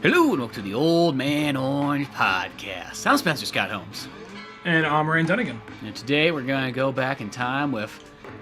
Hello and welcome to the Old Man Orange Podcast. I'm Spencer Scott Holmes. And I'm Dunigan. And today we're going to go back in time with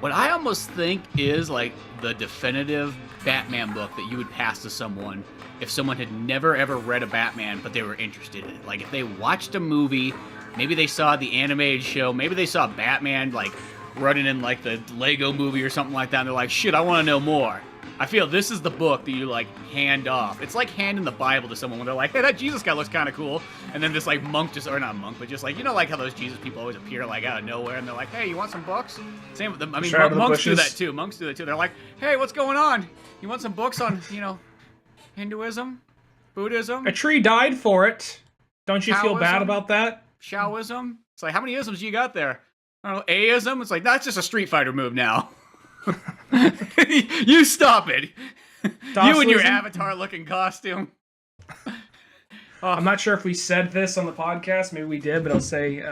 what I almost think is like the definitive Batman book that you would pass to someone if someone had never ever read a Batman but they were interested in it. Like if they watched a movie, maybe they saw the animated show, maybe they saw Batman like running in like the Lego movie or something like that, and they're like, shit, I want to know more. I feel this is the book that you like hand off. It's like handing the Bible to someone when they're like, hey, that Jesus guy looks kind of cool. And then this like monk just, or not monk, but just like, you know, like how those Jesus people always appear like out of nowhere and they're like, hey, you want some books? Same with them. I mean, monks do that too. Monks do that too. They're like, hey, what's going on? You want some books on, you know, Hinduism, Buddhism? A tree died for it. Don't you feel Taoism? bad about that? Shaoism? It's like, how many isms you got there? I don't know, Aism? It's like, that's just a Street Fighter move now. You stop it. You and your avatar-looking costume. I'm not sure if we said this on the podcast. Maybe we did, but I'll say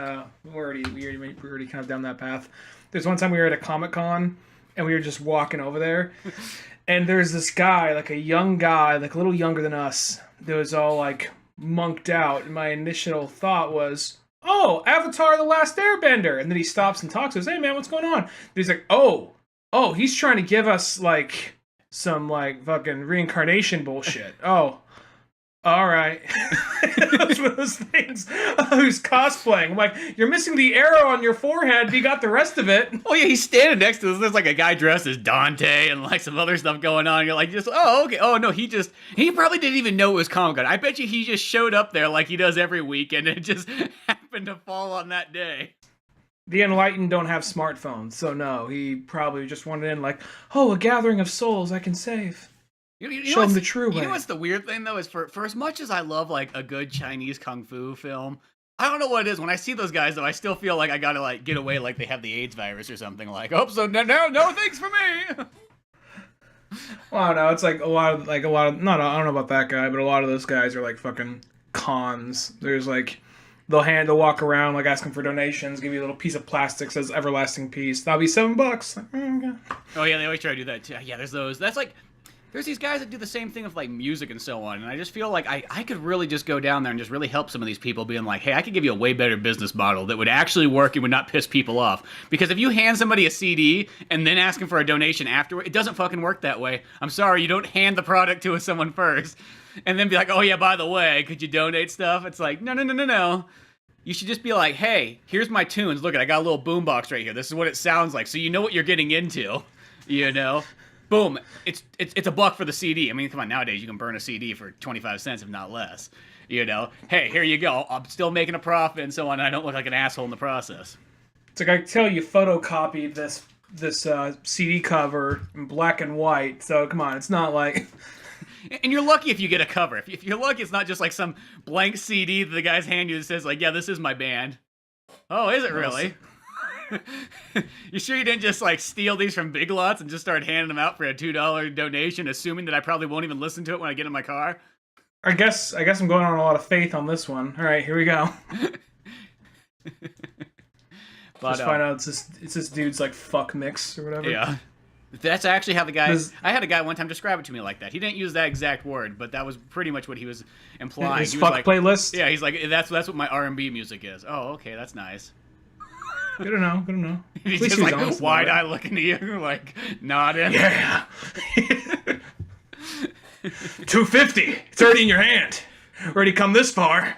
we're already kind of down that path. There's one time we were at a Comic-Con, and we were just walking over there, and there's this guy, like a young guy, like a little younger than us, that was all like monked out. And my initial thought was, oh, Avatar: The Last Airbender. And then he stops and talks to us. Hey, man, what's going on? And he's like, oh, he's trying to give us, like, some, like, fucking reincarnation bullshit. Oh, all right. That's one of those things. Who's cosplaying? I'm like, you're missing the arrow on your forehead, but you got the rest of it. Oh, yeah, he's standing next to us. There's, like, a guy dressed as Dante and, like, some other stuff going on. You're like, just, oh, okay. Oh, no, he probably didn't even know it was Comic-Con. I bet you he just showed up there like he does every week, and it just happened to fall on that day. The enlightened don't have smartphones, so no, he probably just wanted in like, oh, a gathering of souls I can save. Show him the true way. You know what's the weird thing, though, is for as much as I love, like, a good Chinese kung fu film, I don't know what it is. When I see those guys, though, I still feel like I gotta, like, get away like they have the AIDS virus or something. Like, oh, so no thanks for me! Well, I don't know, it's like a lot of, I don't know about that guy, but a lot of those guys are like fucking cons. There's like, they'll walk around like asking for donations, give you a little piece of plastic, says everlasting peace. That'll be $7. Like, okay. Oh yeah, they always try to do that too. Yeah, there's those. That's like, there's these guys that do the same thing with like music and so on. And I just feel like I could really just go down there and just really help some of these people, being like, hey, I could give you a way better business model that would actually work and would not piss people off. Because if you hand somebody a CD and then ask them for a donation afterward, it doesn't fucking work that way. I'm sorry, you don't hand the product to someone first and then be like, oh yeah, by the way, could you donate stuff? It's like, no. You should just be like, hey, here's my tunes. Look, I got a little boombox right here. This is what it sounds like, so you know what you're getting into. You know? Boom. It's $1 for the CD. I mean, come on, nowadays you can burn a CD for 25 cents, if not less. You know? Hey, here you go. I'm still making a profit and so on, and I don't look like an asshole in the process. It's like, I tell you, photocopied this CD cover in black and white, so come on, it's not like... And you're lucky if you get a cover. If you're lucky, it's not just like some blank CD that the guys hand you that says like, yeah, this is my band. Oh, is it really? You sure you didn't just like steal these from Big Lots and just start handing them out for a $2 donation, assuming that I probably won't even listen to it when I get in my car? I guess I'm going on a lot of faith on this one. All right, here we go. But, just find out it's this dude's like fuck mix or whatever. Yeah. That's actually how the guy... I had a guy one time describe it to me like that. He didn't use that exact word, but that was pretty much what he was implying. His he was fuck like, playlist? Yeah, he's like, that's what my R&B music is. Oh, okay, that's nice. Good to know. He's just like wide-eye looking at you, like, nodding. Yeah. $2.50. It's already in your hand. Already come this far.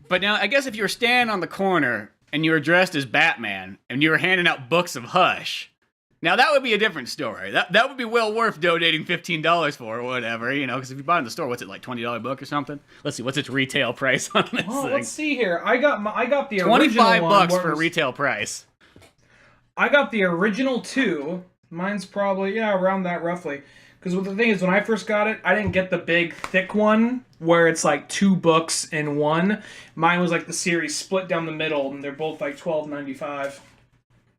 But now, I guess if you were standing on the corner and you were dressed as Batman and you were handing out books of Hush... Now, that would be a different story. That would be well worth donating $15 for or whatever, you know, because if you buy it in the store, what's it, like $20 book or something? Let's see, what's its retail price on this thing? Let's see here. I got the original 25 bucks one for a retail price. I got the original 2. Mine's probably, around that roughly. Because the thing is, when I first got it, I didn't get the big, thick one, where it's like 2 books in one. Mine was like the series split down the middle, and they're both like $12.95.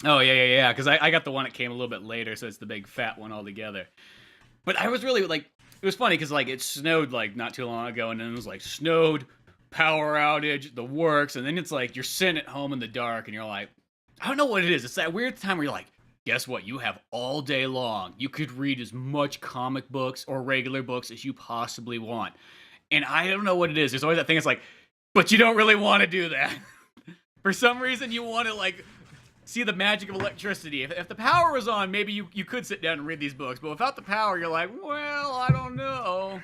Oh, yeah, because I got the one that came a little bit later, so it's the big fat one altogether. But I was really, like, it was funny, because, like, it snowed, like, not too long ago, and then it was, like, snowed, power outage, the works, and then it's, like, you're sitting at home in the dark, and you're like, I don't know what it is. It's that weird time where you're like, guess what? You have all day long. You could read as much comic books or regular books as you possibly want. And I don't know what it is. There's always that thing. It's like, but you don't really want to do that. For some reason, you want to like see the magic of electricity. If the power was on, maybe you could sit down and read these books. But without the power, you're like, well, I don't know.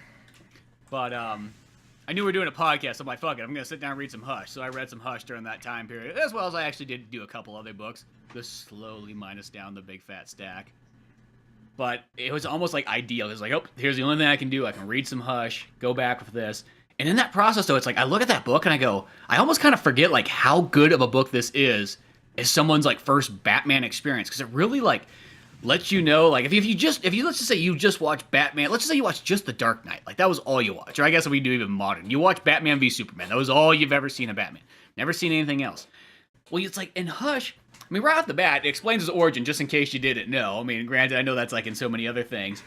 But I knew we were doing a podcast. So I'm like, fuck it. I'm gonna sit down and read some Hush. So I read some Hush during that time period, as well as I actually did do a couple other books. Just slowly minus down the big fat stack. But it was almost like ideal. It was like, oh, here's the only thing I can do. I can read some Hush, go back with this. And in that process, though, it's like I look at that book and I go, I almost kind of forget like how good of a book this is as someone's like first Batman experience, because it really like lets you know, like if you let's just say you just watch Batman, let's just say you watch just The Dark Knight, like that was all you watch. Or I guess if we do even modern, you watch Batman v Superman. That was all you've ever seen of Batman. Never seen anything else. Well, it's like in Hush, I mean, right off the bat, it explains his origin, just in case you didn't know. I mean, granted, I know that's like in so many other things.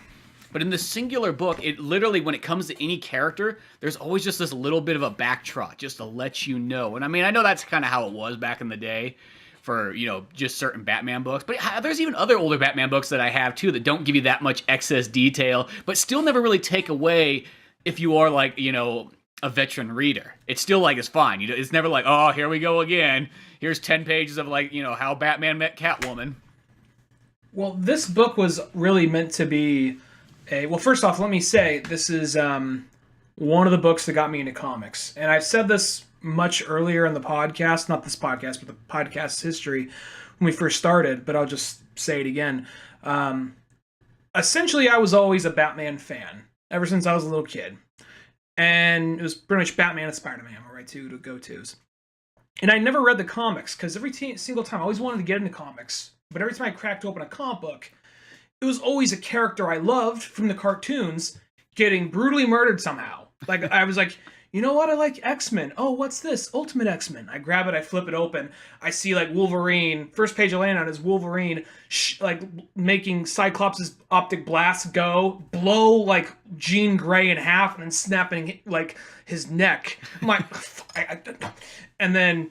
But in this singular book, it literally, when it comes to any character, there's always just this little bit of a backtrot, just to let you know. And I mean, I know that's kind of how it was back in the day for, you know, just certain Batman books. But there's even other older Batman books that I have, too, that don't give you that much excess detail, but still never really take away if you are, like, you know, a veteran reader. It's still, like, it's fine. It's never like, oh, here we go again. Here's 10 pages of, like, you know, how Batman met Catwoman. Well, this book was really meant to be well, first off, let me say, this is one of the books that got me into comics. And I've said this much earlier in the podcast, not this podcast, but the podcast's history when we first started, but I'll just say it again. Essentially, I was always a Batman fan, ever since I was a little kid. And it was pretty much Batman and Spider-Man were my two go-tos. And I never read the comics, because every single time I always wanted to get into comics, but every time I cracked open a comic book, it was always a character I loved from the cartoons getting brutally murdered somehow. Like, I was like, you know what? I like X-Men. Oh, what's this? Ultimate X-Men. I grab it, I flip it open. I see, like, Wolverine. First page I land on is Wolverine, like, making Cyclops' optic blast blow, like, Jean Grey in half, and then snapping, like, his neck. I'm like, and then,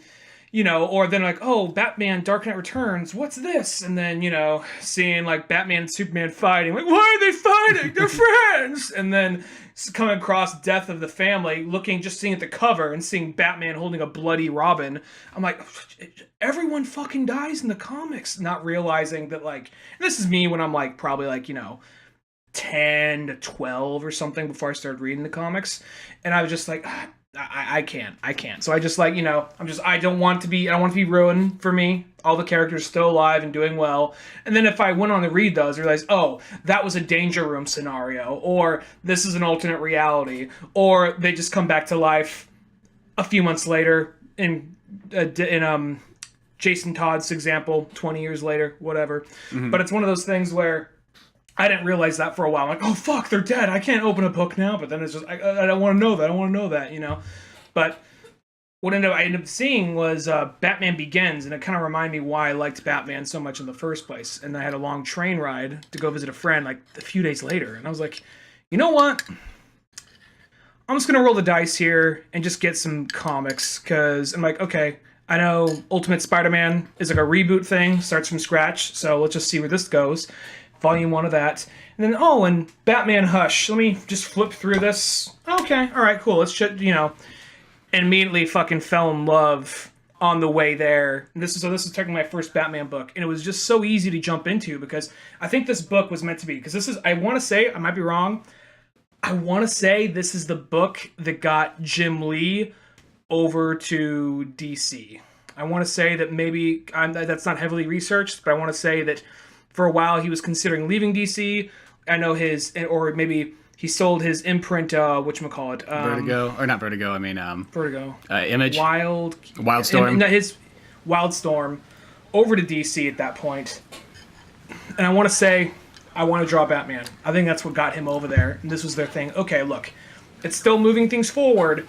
you know, or then like, oh, Batman Dark Knight Returns, what's this? And then, you know, seeing like Batman and Superman fighting, like, why are they fighting? They're friends! And then coming across Death of the Family, just seeing at the cover and seeing Batman holding a bloody Robin. I'm like, everyone fucking dies in the comics, not realizing that, like, this is me when I'm like, probably like, you know, 10 to 12 or something before I started reading the comics. And I was just like, I can't. So I just, like, you know, I don't want to be ruined for me. All the characters still alive and doing well. And then if I went on to read those, I realized, oh, that was a Danger Room scenario, or this is an alternate reality, or they just come back to life a few months later in Jason Todd's example, 20 years later, whatever. Mm-hmm. But it's one of those things where I didn't realize that for a while. I'm like, oh, fuck, they're dead. I can't open a book now. But then it's just, I don't want to know that. I don't want to know that, you know? But what I ended up seeing was Batman Begins, and it kind of reminded me why I liked Batman so much in the first place. And I had a long train ride to go visit a friend, like, a few days later. And I was like, you know what? I'm just going to roll the dice here and just get some comics. Because I'm like, okay, I know Ultimate Spider-Man is like a reboot thing, starts from scratch. So let's just see where this goes. Volume 1 of that. And then, and Batman Hush. Let me just flip through this. Okay, all right, cool. Let's, you know, and immediately fucking fell in love on the way there. And this is technically my first Batman book. And it was just so easy to jump into because I think this book was meant to be. Because this is, I want to say, I might be wrong, I want to say this is the book that got Jim Lee over to DC. I want to say that maybe, that's not heavily researched, but I want to say that for a while, he was considering leaving DC. I know or maybe he sold his imprint, whatchamacallit? Vertigo, or not Vertigo, I mean... Vertigo. Image. Wildstorm. His Wildstorm over to DC at that point. And I want to say, I want to draw Batman. I think that's what got him over there. And this was their thing. Okay, look, it's still moving things forward,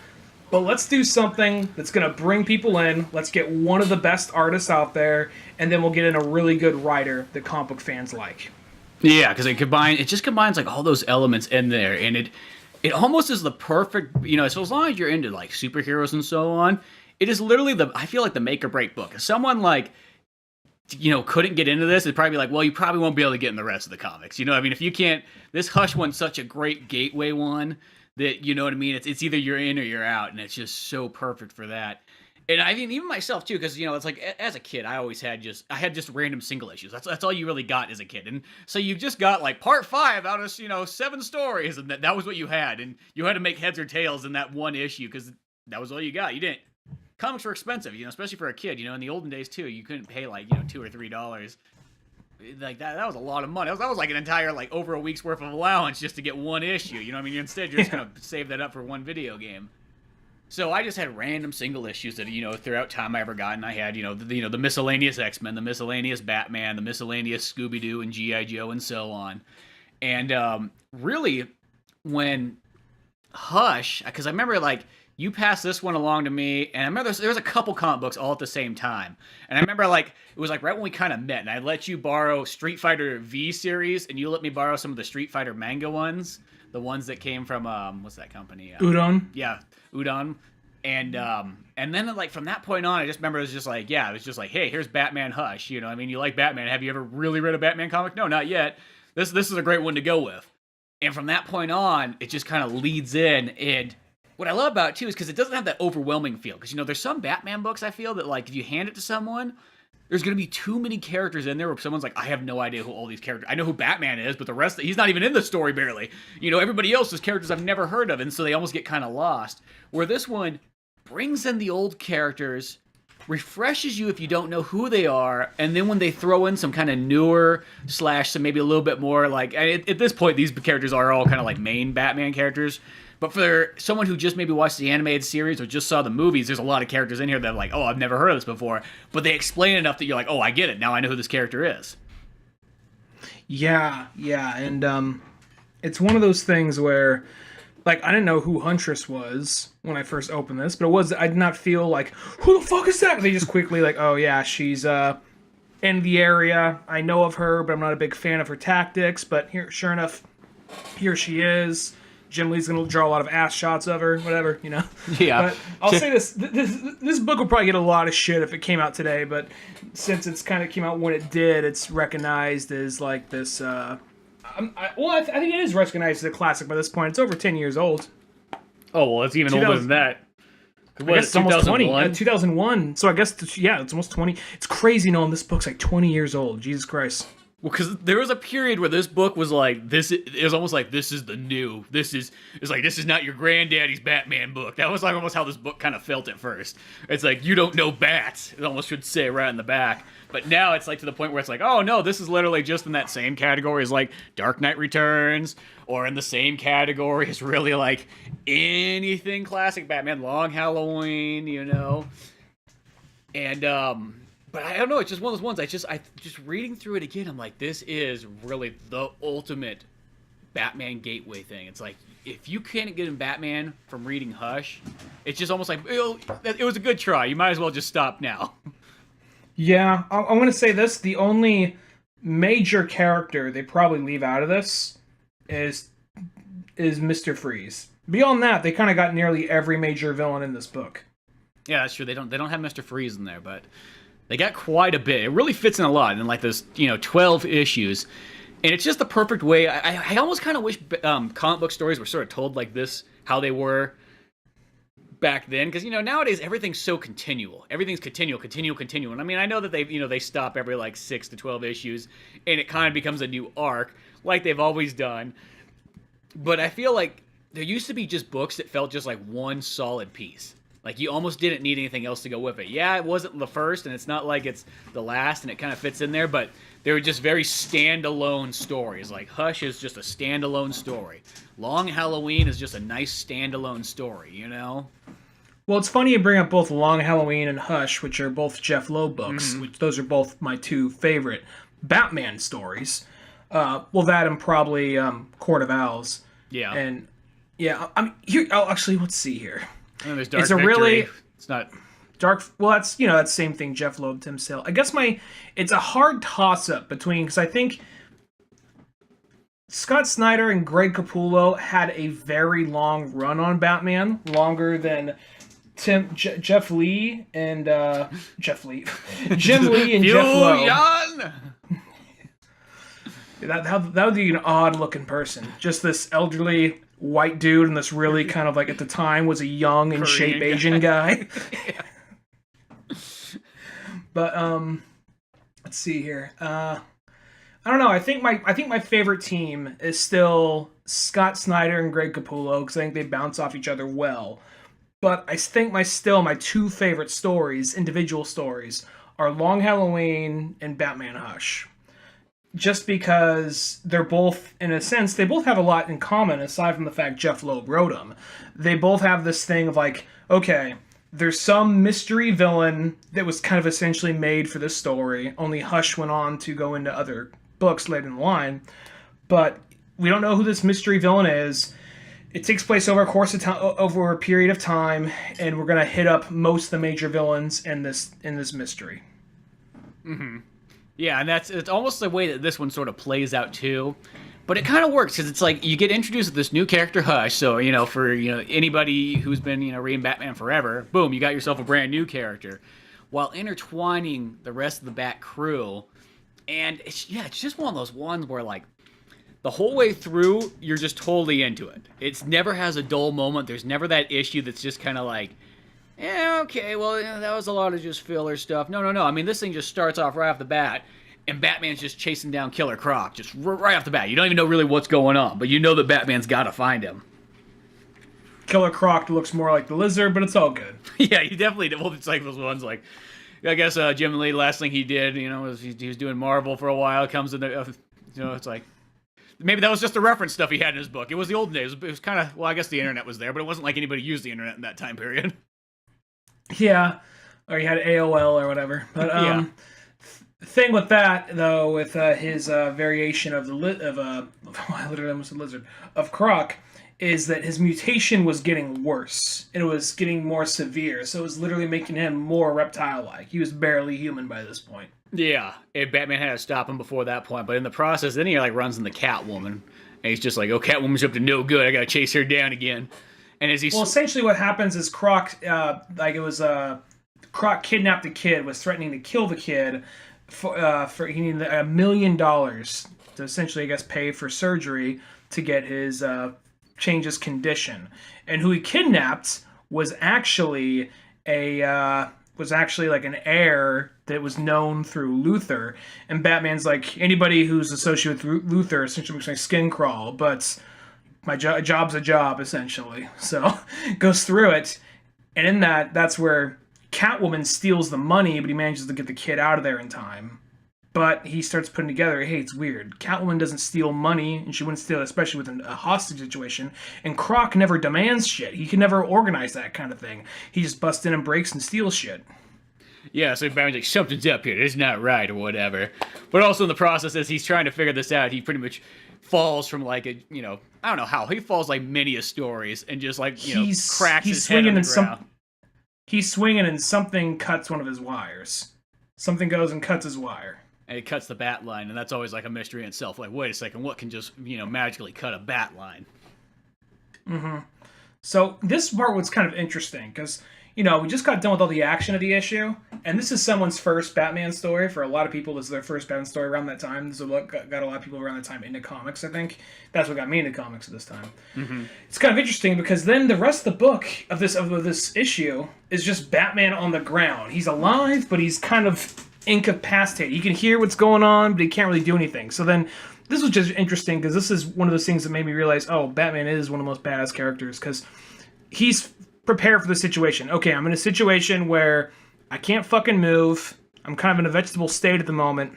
but let's do something that's going to bring people in. Let's get one of the best artists out there, and then we'll get in a really good writer that comic book fans like. Yeah, because it just combines like all those elements in there, and it almost is the perfect, you know, so as long as you're into like superheroes and so on, it is literally I feel like the make or break book. If someone like, you know, couldn't get into this, it'd probably be like, well, you probably won't be able to get in the rest of the comics. You know, I mean, if you can't, this Hush one's such a great gateway one that, you know what I mean? It's either you're in or you're out, and it's just so perfect for that. And I mean, even myself too, because, you know, it's like, as a kid, I always had just random single issues. That's all you really got as a kid. And so you just got like part 5 out of, you know, 7 stories, and that was what you had. And you had to make heads or tails in that one issue, because that was all you got. You didn't. Comics were expensive, you know, especially for a kid. You know, in the olden days too, you couldn't pay like, you know, $2 or $3. Like that was a lot of money. That was like an entire, like, over a week's worth of allowance just to get one issue. You know what I mean? Instead, you're just gonna save that up for one video game. So I just had random single issues that, you know, throughout time I ever got, and I had, the miscellaneous X-Men, the miscellaneous Batman, the miscellaneous Scooby-Doo and G.I. Joe, and so on. And really, when Hush, because I remember, like, you passed this one along to me, and I remember there was a couple comic books all at the same time. And I remember, like, it was like right when we kind of met, and I let you borrow Street Fighter V series, and you let me borrow some of the Street Fighter manga ones, the ones that came from what's that company? Udon. Yeah, Udon. And then, like, from that point on, I just remember it was just like, hey, here's Batman Hush. You know, I mean, you like Batman. Have you ever really read a Batman comic? No, not yet. This is a great one to go with. And from that point on, it just kind of leads in. And what I love about it, too, is because it doesn't have that overwhelming feel. Because, you know, there's some Batman books, I feel, that, like, if you hand it to someone, there's going to be too many characters in there where someone's like, I have no idea who all these characters... I know who Batman is, but the rest... He's not even in the story, barely. You know, everybody else is characters I've never heard of, and so they almost get kind of lost. Where this one brings in the old characters, refreshes you if you don't know who they are, and then when they throw in some kind of newer / some maybe a little bit more, like... At this point, these characters are all kind of like main Batman characters. But for someone who just maybe watched the animated series or just saw the movies, there's a lot of characters in here that are like, oh, I've never heard of this before. But they explain enough that you're like, oh, I get it. Now I know who this character is. Yeah. And it's one of those things where, like, I didn't know who Huntress was when I first opened this, but I did not feel like, who the fuck is that? They just quickly like, oh, yeah, she's in the area. I know of her, but I'm not a big fan of her tactics. But here, sure enough, here she is. Jim Lee's going to draw a lot of ass shots of her, whatever, you know? Yeah. But I'll say this book will probably get a lot of shit if it came out today, but since it's kind of came out when it did, it's recognized as, like, this, I think it is recognized as a classic by this point. It's over 10 years old. Oh, well, it's even older than that. I guess it's almost 20. 2001. So I guess, yeah, it's almost 20. It's crazy knowing this book's, like, 20 years old. Jesus Christ. Well, because there was a period where this book was like, it was almost like, this is the new, this is not your granddaddy's Batman book. That was like almost how this book kind of felt at first. It's like, you don't know bats. It almost should say right in the back. But now it's like to the point where it's like, oh no, this is literally just in that same category as like Dark Knight Returns, or in the same category as really like anything classic Batman, Long Halloween, you know? And, but I don't know, it's just one of those ones, I just reading through it again, I'm like, this is really the ultimate Batman gateway thing. It's like, if you can't get in Batman from reading Hush, it's just almost like, it was a good try, you might as well just stop now. Yeah, I'm going to say this, the only major character they probably leave out of this is Mr. Freeze. Beyond that, they kind of got nearly every major villain in this book. Yeah, that's true, they don't have Mr. Freeze in there, but... They got quite a bit. It really fits in a lot in like those, 12 issues. And it's just the perfect way. I almost kind of wish comic book stories were sort of told like this, how they were back then. Because, nowadays everything's so continual. Everything's continual. And I mean, I know that they stop every like 6 to 12 issues and it kind of becomes a new arc like they've always done. But I feel like there used to be just books that felt just like one solid piece. Like, you almost didn't need anything else to go with it. Yeah, it wasn't the first, and it's not like it's the last, and it kind of fits in there, but they were just very standalone stories. Like, Hush is just a standalone story. Long Halloween is just a nice standalone story, you know? Well, it's funny you bring up both Long Halloween and Hush, which are both Jeff Loeb books. Mm-hmm. Which those are both my two favorite Batman stories. That and probably Court of Owls. Yeah. And, yeah, here. Oh, actually, let's see here. And there's Dark Victory. It's not Dark. Well, that's that same thing. Jeff Loeb, Tim Sale. I guess it's a hard toss up between, because I think Scott Snyder and Greg Capullo had a very long run on Batman, longer than Jeff Lee and Jim Lee and Jeff Loeb. That would be an odd looking person. Just this elderly white dude and this really kind of like at the time was a young and shape Asian guy. But let's see here. I don't know. I think my favorite team is still Scott Snyder and Greg Capullo because I think they bounce off each other well. But I think my two favorite stories, individual stories, are Long Halloween and Batman Hush. Just because they're both, in a sense, they both have a lot in common aside from the fact Jeff Loeb wrote them. They both have this thing of like, okay, there's some mystery villain that was kind of essentially made for this story, only Hush went on to go into other books later in the line. But we don't know who this mystery villain is. It takes place over over a period of time, and we're gonna hit up most of the major villains in this mystery. Mm-hmm. Yeah, and it's almost the way that this one sort of plays out too. But it kind of works because it's like you get introduced to this new character, Hush. So for anybody who's been reading Batman forever, boom, you got yourself a brand new character, while intertwining the rest of the Bat crew. And it's just one of those ones where like the whole way through you're just totally into it. It never has a dull moment. There's never that issue that's just kind of like, yeah, okay, well, that was a lot of just filler stuff. No. I mean, this thing just starts off right off the bat, and Batman's just chasing down Killer Croc, just right off the bat. You don't even know really what's going on, but you know that Batman's got to find him. Killer Croc looks more like the Lizard, but it's all good. Yeah, you definitely did. Well, it's like those ones like, I guess Jim Lee, last thing he did, was he was doing Marvel for a while, comes in the, it's like, maybe that was just the reference stuff he had in his book. It was the old days. It was kind of, well, I guess the internet was there, but it wasn't like anybody used the internet in that time period. Yeah, or he had AOL or whatever. But thing with that though, with his variation of I literally almost said lizard of Croc, is that his mutation was getting worse. It was getting more severe, so it was literally making him more reptile-like. He was barely human by this point. Yeah, and Batman had to stop him before that point, but in the process, then he like runs into Catwoman, and he's just like, "Oh, Catwoman's up to no good. I gotta chase her down again." And as essentially what happens is Croc, Croc kidnapped the kid, was threatening to kill the kid for he needed $1 million to essentially, I guess, pay for surgery to get his change his condition. And who he kidnapped was actually like an heir that was known through Luthor. And Batman's like, anybody who's associated with Luthor essentially makes my skin crawl, but my job's a job, essentially. So goes through it. And in that's where Catwoman steals the money, but he manages to get the kid out of there in time. But he starts putting together, hey, it's weird. Catwoman doesn't steal money, and she wouldn't steal it, especially with a hostage situation. And Croc never demands shit. He can never organize that kind of thing. He just busts in and breaks and steals shit. Yeah, so Batman's like, something's up here. It's not right or whatever. But also in the process, as he's trying to figure this out, he pretty much falls from like I don't know how. He falls like many a stories and just like, cracks his head on the ground. He's swinging and something cuts one of his wires. Something goes and cuts his wire. And it cuts the bat line, and that's always like a mystery in itself. Like, wait a second, what can just, magically cut a bat line? Mm-hmm. So this part was kind of interesting because, we just got done with all the action of the issue, and this is someone's first Batman story. For a lot of people, this is their first Batman story around that time. This is what got a lot of people around that time into comics, I think. That's what got me into comics at this time. Mm-hmm. It's kind of interesting because then the rest of the book of this issue is just Batman on the ground. He's alive, but he's kind of incapacitated. He can hear what's going on, but he can't really do anything. So then this was just interesting because this is one of those things that made me realize, oh, Batman is one of the most badass characters because he's prepared for the situation. Okay, I'm in a situation where I can't fucking move. I'm kind of in a vegetable state at the moment,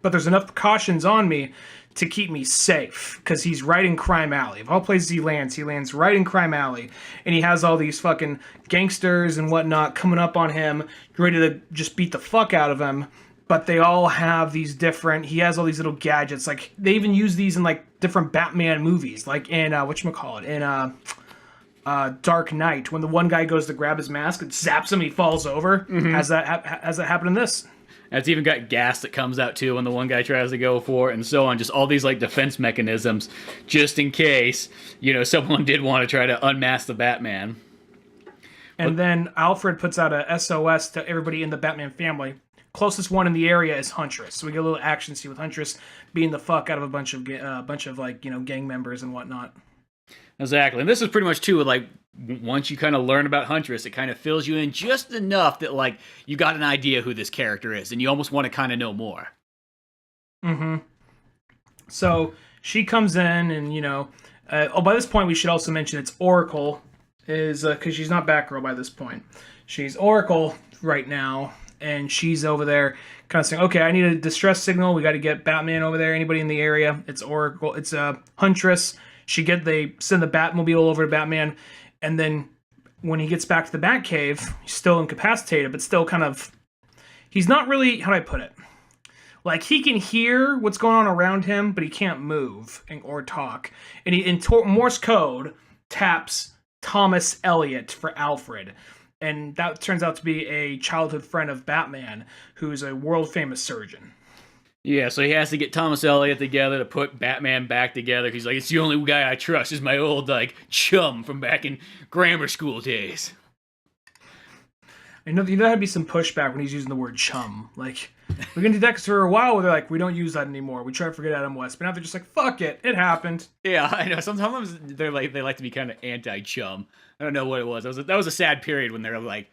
but there's enough precautions on me to keep me safe because he's right in Crime Alley. Of all places he lands right in Crime Alley, and he has all these fucking gangsters and whatnot coming up on him, ready to just beat the fuck out of him. But they all have he has all these little gadgets. Like, they even use these in, like, different Batman movies. Like in, Dark Knight, when the one guy goes to grab his mask and zaps him, he falls over. Mm-hmm. Has that happened in this? And it's even got gas that comes out, too, when the one guy tries to go for it, and so on. Just all these, like, defense mechanisms, just in case, someone did want to try to unmask the Batman. And then Alfred puts out a SOS to everybody in the Batman family. Closest one in the area is Huntress. So we get a little action scene with Huntress beating the fuck out of a bunch of gang members and whatnot. Exactly. And this is pretty much too like once you kind of learn about Huntress, it kind of fills you in just enough that like you got an idea who this character is, and you almost want to kind of know more. Mm-hmm. So she comes in, and by this point we should also mention it's Oracle, is because she's not Batgirl by this point. She's Oracle right now, and she's over there kind of saying, okay, I need a distress signal. We got to get Batman over there. Anybody in the area? It's Oracle. It's Huntress. They send the Batmobile over to Batman, and then when he gets back to the Batcave, he's still incapacitated, but still kind of, he's not really, how do I put it? Like, he can hear what's going on around him, but he can't move or talk. And he, in Morse code, taps Thomas Elliot for Alfred. And that turns out to be a childhood friend of Batman, who's a world-famous surgeon. Yeah, so he has to get Thomas Elliot together to put Batman back together. He's like, it's the only guy I trust. Is my old, like, chum from back in grammar school days. I know that'd be some pushback when he's using the word chum. Like, we're going to do that because for a while they're like, we don't use that anymore. We try to forget Adam West. But now they're just like, fuck it. It happened. Yeah, I know. Sometimes they like to be kind of anti-chum. I don't know what it was. That was a sad period when they're like,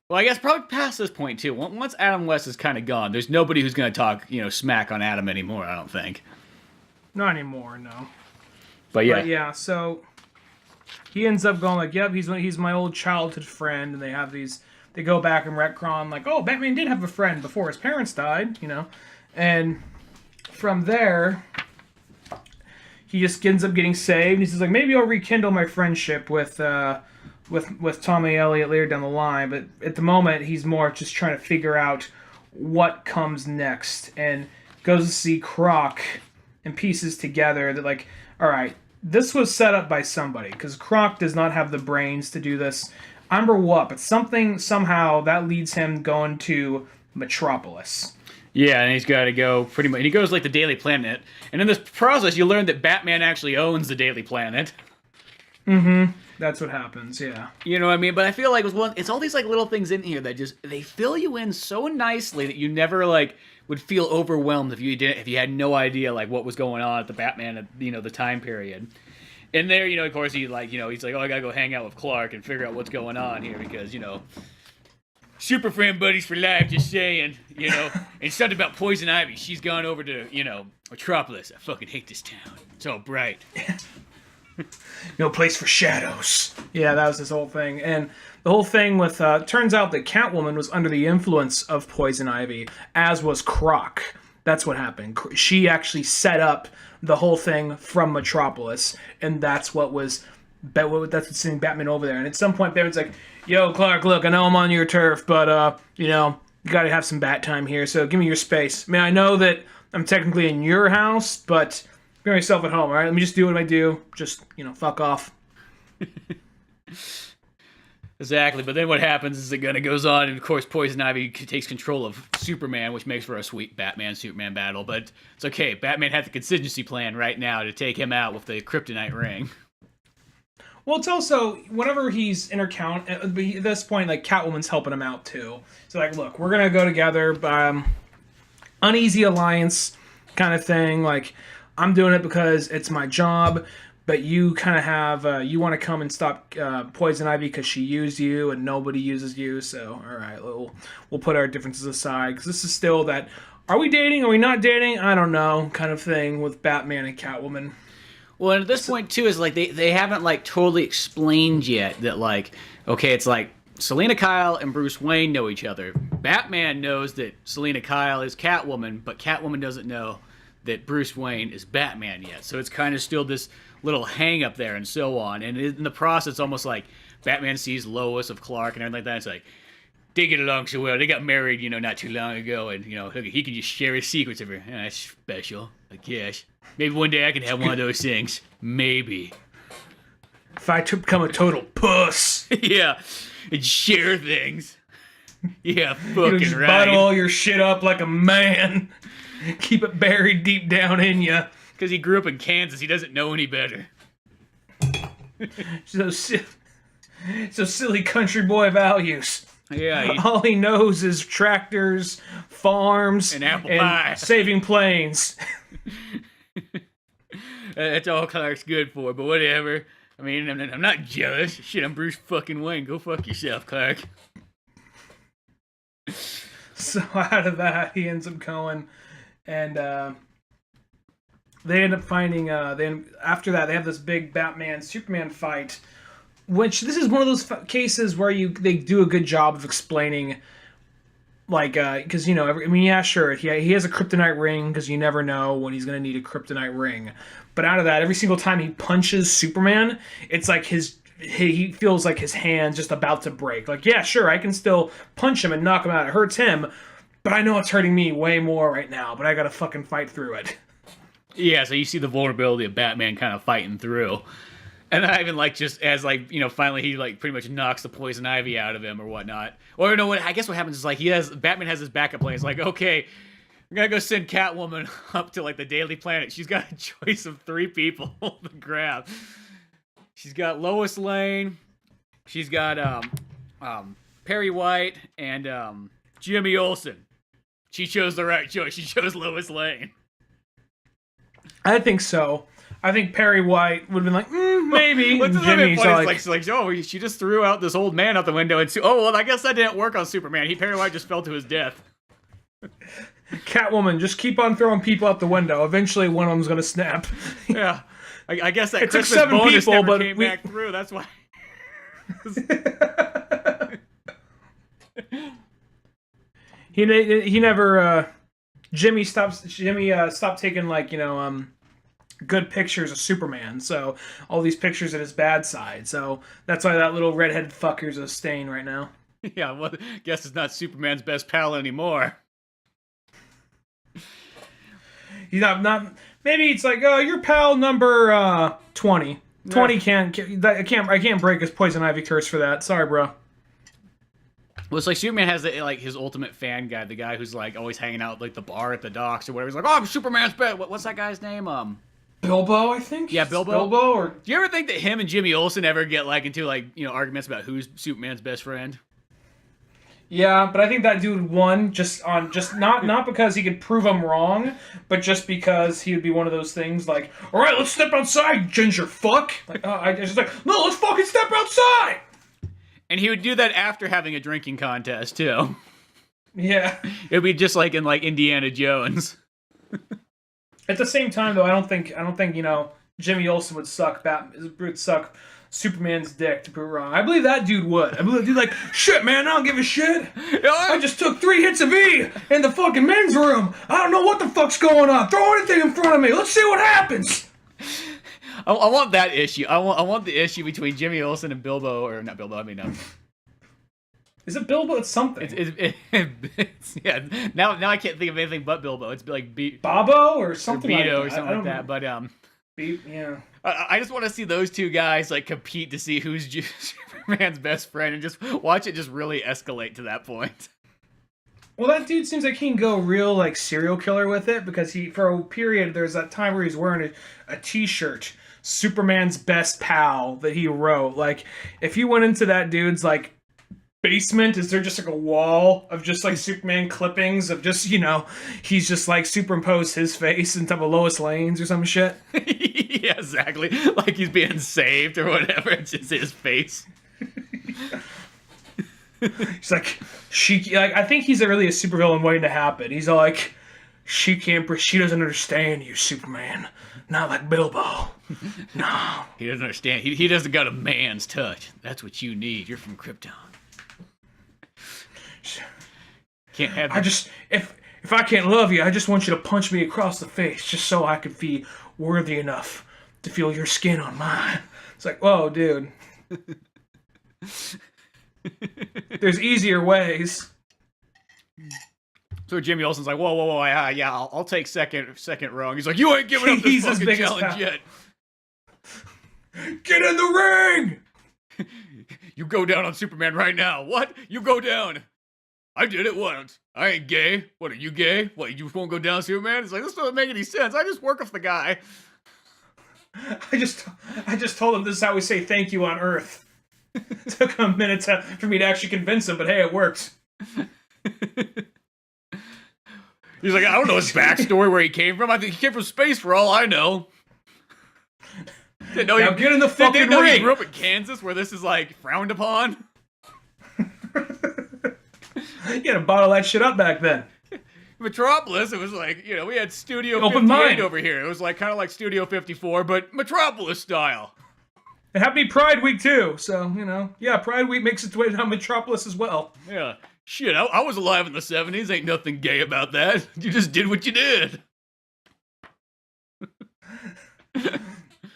well, I guess probably past this point, too. Once Adam West is kind of gone, there's nobody who's going to talk, smack on Adam anymore, I don't think. Not anymore, no. But yeah. But yeah, so he ends up going like, yep, he's my old childhood friend, and they go back and retcon like, oh, Batman did have a friend before his parents died, and from there, he just ends up getting saved. He says like, maybe I'll rekindle my friendship with Tommy Elliot later down the line, but at the moment he's more just trying to figure out what comes next, and goes to see Croc and pieces together that like, all right, this was set up by somebody, because Croc does not have the brains to do this. I remember what, but somehow that leads him going to Metropolis. Yeah, and he's got to go pretty much. He goes like the Daily Planet, and in this process, you learn that Batman actually owns the Daily Planet. Mm-hmm. That's what happens. Yeah. You know what I mean? But I feel like it's all these like little things in here that just they fill you in so nicely that you never like would feel overwhelmed if you had no idea like what was going on at the Batman at the time period. And there, of course, he's like, oh, I gotta go hang out with Clark and figure out what's going on here because, super friend buddies for life, just saying, and something about Poison Ivy. She's gone over to, Metropolis. I fucking hate this town. It's all bright. No place for shadows. Yeah, that was his whole thing. And the whole thing with, turns out that Catwoman was under the influence of Poison Ivy, as was Croc. That's what happened. She actually set up the whole thing from Metropolis, and that's what's sending Batman over there. And at some point, Batman's like, yo, Clark, look, I know I'm on your turf, but, you gotta have some bat time here, so give me your space. I mean, I know that I'm technically in your house, but give yourself at home, all right? Let me just do what I do. Just, fuck off. Exactly, but then what happens is it kind of goes on, and of course Poison Ivy takes control of Superman, which makes for a sweet Batman-Superman battle, but it's okay. Batman had the contingency plan right now to take him out with the kryptonite ring. Well, it's also, whenever he's at this point, like, Catwoman's helping him out, too. So, like, look, we're gonna go together, uneasy alliance kind of thing, like, I'm doing it because it's my job, but you kind of have, you want to come and stop Poison Ivy because she used you and nobody uses you, so, all right, we'll put our differences aside, because this is still that, are we dating, are we not dating, I don't know, kind of thing with Batman and Catwoman. Well, and at this point, too, is, like, they haven't, like, totally explained yet that, like, okay, it's like, Selina Kyle and Bruce Wayne know each other. Batman knows that Selina Kyle is Catwoman, but Catwoman doesn't know that Bruce Wayne is Batman yet. So it's kind of still this little hang-up there and so on. And in the process, it's almost like Batman sees Lois of Clark and everything like that. It's like, they get along so well. They got married, not too long ago. And, he can just share his secrets with her. That's special, I guess. Maybe one day I can have one of those things. Maybe. If I become a total puss. Yeah, and share things. Yeah, fucking just right. Bottle all your shit up like a man. Keep it buried deep down in you. Because he grew up in Kansas, he doesn't know any better. So silly country boy values. Yeah. All he knows is tractors, farms, and apple pie. Saving planes. That's all Clark's good for, but whatever. I mean, I'm not jealous. Shit, I'm Bruce fucking Wayne. Go fuck yourself, Clark. So out of that, he ends up going, and they end up finding. After that, they have this big Batman-Superman fight, which this is one of those cases where they do a good job of explaining. Like, because, yeah, sure, he has a kryptonite ring, because you never know when he's going to need a kryptonite ring. But out of that, every single time he punches Superman, it's like he feels like his hand's just about to break. Like, yeah, sure, I can still punch him and knock him out. It hurts him, but I know it's hurting me way more right now, but I got to fucking fight through it. Yeah, so you see the vulnerability of Batman kind of fighting through. And then I even just as finally he pretty much knocks the poison ivy out of him or whatnot. Or no, I guess what happens is Batman has his backup plan. It's like, okay, I'm gonna go send Catwoman up to the Daily Planet. She's got a choice of 3 people to grab. She's got Lois Lane, she's got Perry White, and Jimmy Olsen. She chose the right choice. She chose Lois Lane. I think so. I think Perry White would have been like, maybe. What's Jimmy's like, oh, she just threw out this old man out the window. And I guess that didn't work on Superman. Perry White just fell to his death. Catwoman, just keep on throwing people out the window. Eventually, one of them's gonna snap. Yeah, I guess that it Christmas took 7 bonus people, never but came back through. That's why. He never. Jimmy stopped taking good pictures of Superman, so all these pictures at his bad side. So that's why that little redhead fucker's a stain right now. Yeah, well, guess it's not Superman's best pal anymore. He's not. Maybe it's like, oh, your pal number 20. 20 can't. I can't break his poison ivy curse for that. Sorry, bro. Well, it's like Superman has his ultimate fan guy, the guy who's always hanging out the bar at the docks or whatever. He's like, oh, I'm Superman's best. What's that guy's name? Bilbo, I think. Yeah, Bilbo. Or do you ever think that him and Jimmy Olsen ever get into arguments about who's Superman's best friend? Yeah, but I think that dude won not because he could prove him wrong, but just because he would be one of those things like, all right, let's step outside, ginger fuck. I just no, let's fucking step outside. And he would do that after having a drinking contest too. Yeah, it'd be just like in Indiana Jones. At the same time, though, I don't think Jimmy Olsen would suck Superman's dick to prove it wrong. I believe that dude would. I believe the dude shit, man, I don't give a shit. I just took 3 hits of E in the fucking men's room. I don't know what the fuck's going on. Throw anything in front of me. Let's see what happens. I want that issue. I want the issue between Jimmy Olsen and Bilbo, or not Bilbo. I mean, is it Bilbo? It's something. It's yeah. Now I can't think of anything but Bilbo. It's Babo or something or Beto like that. Or something like that. But yeah. I just want to see those two guys compete to see who's Superman's best friend, and just watch it just really escalate to that point. Well, that dude seems like he can go real serial killer with it, because for a period there's that time where he's wearing a t-shirt, Superman's best pal, that he wrote. If you went into that dude's basement, is there just a wall of just Superman clippings of just he's just superimposed his face on top of Lois Lane's or some shit. Yeah, exactly. He's being saved or whatever. It's just his face. He's I think he's really a supervillain waiting to happen. He's she doesn't understand you, Superman. Not like Bilbo. No. He doesn't understand. He doesn't got a man's touch. That's what you need. You're from Krypton. Can't have that. If I can't love you, I just want you to punch me across the face just so I could be worthy enough to feel your skin on mine. It's whoa, dude. There's easier ways. So Jimmy Olsen's whoa, yeah, I'll take second rung. He's you ain't giving up this fucking challenge yet. Get in the ring! You go down on Superman right now. What? You go down. I did it once. I ain't gay. What, are you gay? What, you won't go down, Superman? It's this doesn't make any sense. I just work with the guy. I just told him this is how we say thank you on Earth. It took a minute for me to actually convince him, but hey, it worked. He's I don't know his backstory, where he came from. I think he came from space for all I know. Now get in the fucking ring. ring. You grew up in Kansas where this is like frowned upon. You had to bottle that shit up back then. Metropolis, it was like, we had Studio Open 58 mind. over here. It was like kind of like Studio 54, but Metropolis style. It happened to be Pride Week too, so, Pride Week makes its way down Metropolis as well. Yeah. Shit, I was alive in the 70s. Ain't nothing gay about that. You just did what you did.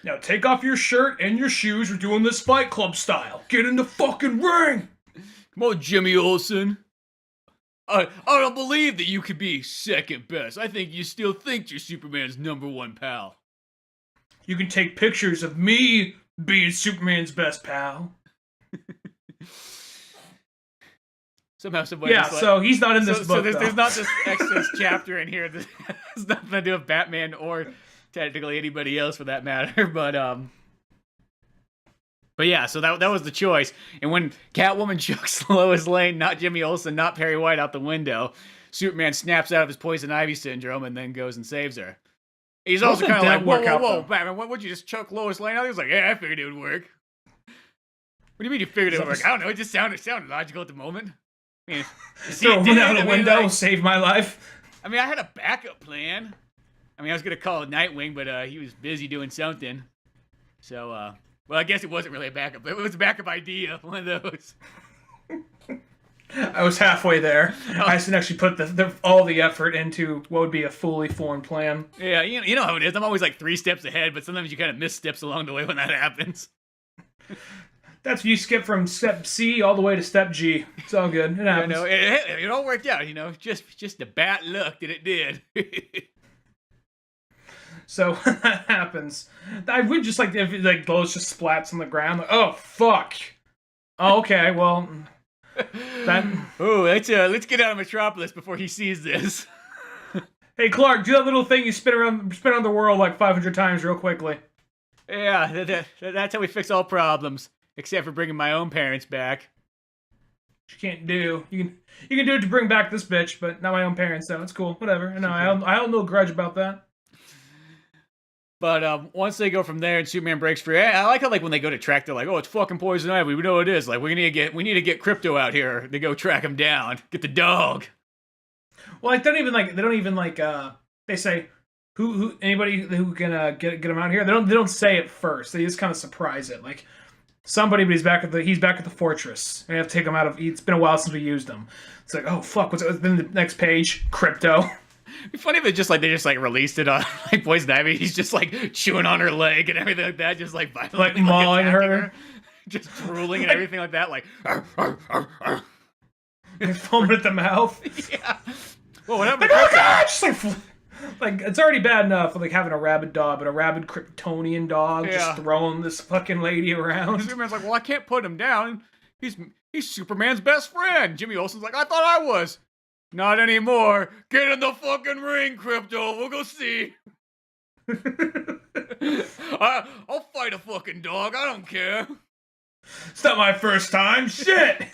Now take off your shirt and your shoes. We're doing this Fight Club style. Get in the fucking ring. Come on, Jimmy Olsen. I don't believe that you could be second best. I think you still think you're Superman's #1 pal. You can take pictures of me being Superman's best pal. Somehow, somebody. Yeah, so he's not in this book. So there's not this extra chapter in here that has nothing to do with Batman or technically anybody else for that matter. But yeah, so that was the choice. And when Catwoman chucks Lois Lane, not Jimmy Olsen, not Perry White, out the window, Superman snaps out of his poison ivy syndrome and then goes and saves her. He's also kind of like, whoa, Batman, what would you just chuck Lois Lane out? He was like, yeah, I figured it would work. What do you mean you figured it would work? I don't know, it just sounded logical at the moment. I mean, throw one out the window, save my life. I mean, I had a backup plan. I mean, I was going to call it Nightwing, but he was busy doing something. So, well, I guess it wasn't really a backup. It was a backup idea, one of those. I was halfway there. I didn't actually put all the effort into what would be a fully formed plan. Yeah, you know how it is. I'm always like 3 steps ahead, but sometimes you kind of miss steps along the way when that happens. That's when you skip from step C all the way to step G. It's all good. It happens. No, it all worked out, just the bad luck that it did. So that happens. I would just like if like Lois just splats on the ground. Like, oh fuck. Oh, okay, well. Let's get out of Metropolis before he sees this. Hey Clark, do that little thing you spin around the world like 500 times real quickly. Yeah, that's how we fix all problems, except for bringing my own parents back. You can't do. You can do it to bring back this bitch, but not my own parents. So it's cool. Whatever. No, I hold no grudge about that. But once they go from there and Superman breaks free, I like how when they go to track, they're like, "Oh, it's fucking Poison Ivy. We know what it is. Like we need to get Crypto out here to go track him down. Get the dog." Well, they don't even they say anybody who can get him out here. They don't say it first. They just kind of surprise it. Like somebody, but he's back at the fortress. We have to take him out of. It's been a while since we used him. It's like, oh fuck, what's been the next page? Crypto. It'd be funny if they just released it on Poison Ivy. He's just chewing on her leg and everything like that, just violently mauling her, just drooling and everything like that, arr, arr, arr, arr. Foaming at the mouth. Yeah. Well, whatever. Oh god! Just it's already bad enough for having a rabid dog, but a rabid Kryptonian dog just throwing this fucking lady around. Superman's like, well, I can't put him down. He's Superman's best friend. Jimmy Olsen's like, I thought I was. Not anymore. Get in the fucking ring, Crypto. We'll go see. I'll fight a fucking dog. I don't care. It's not my first time. Shit.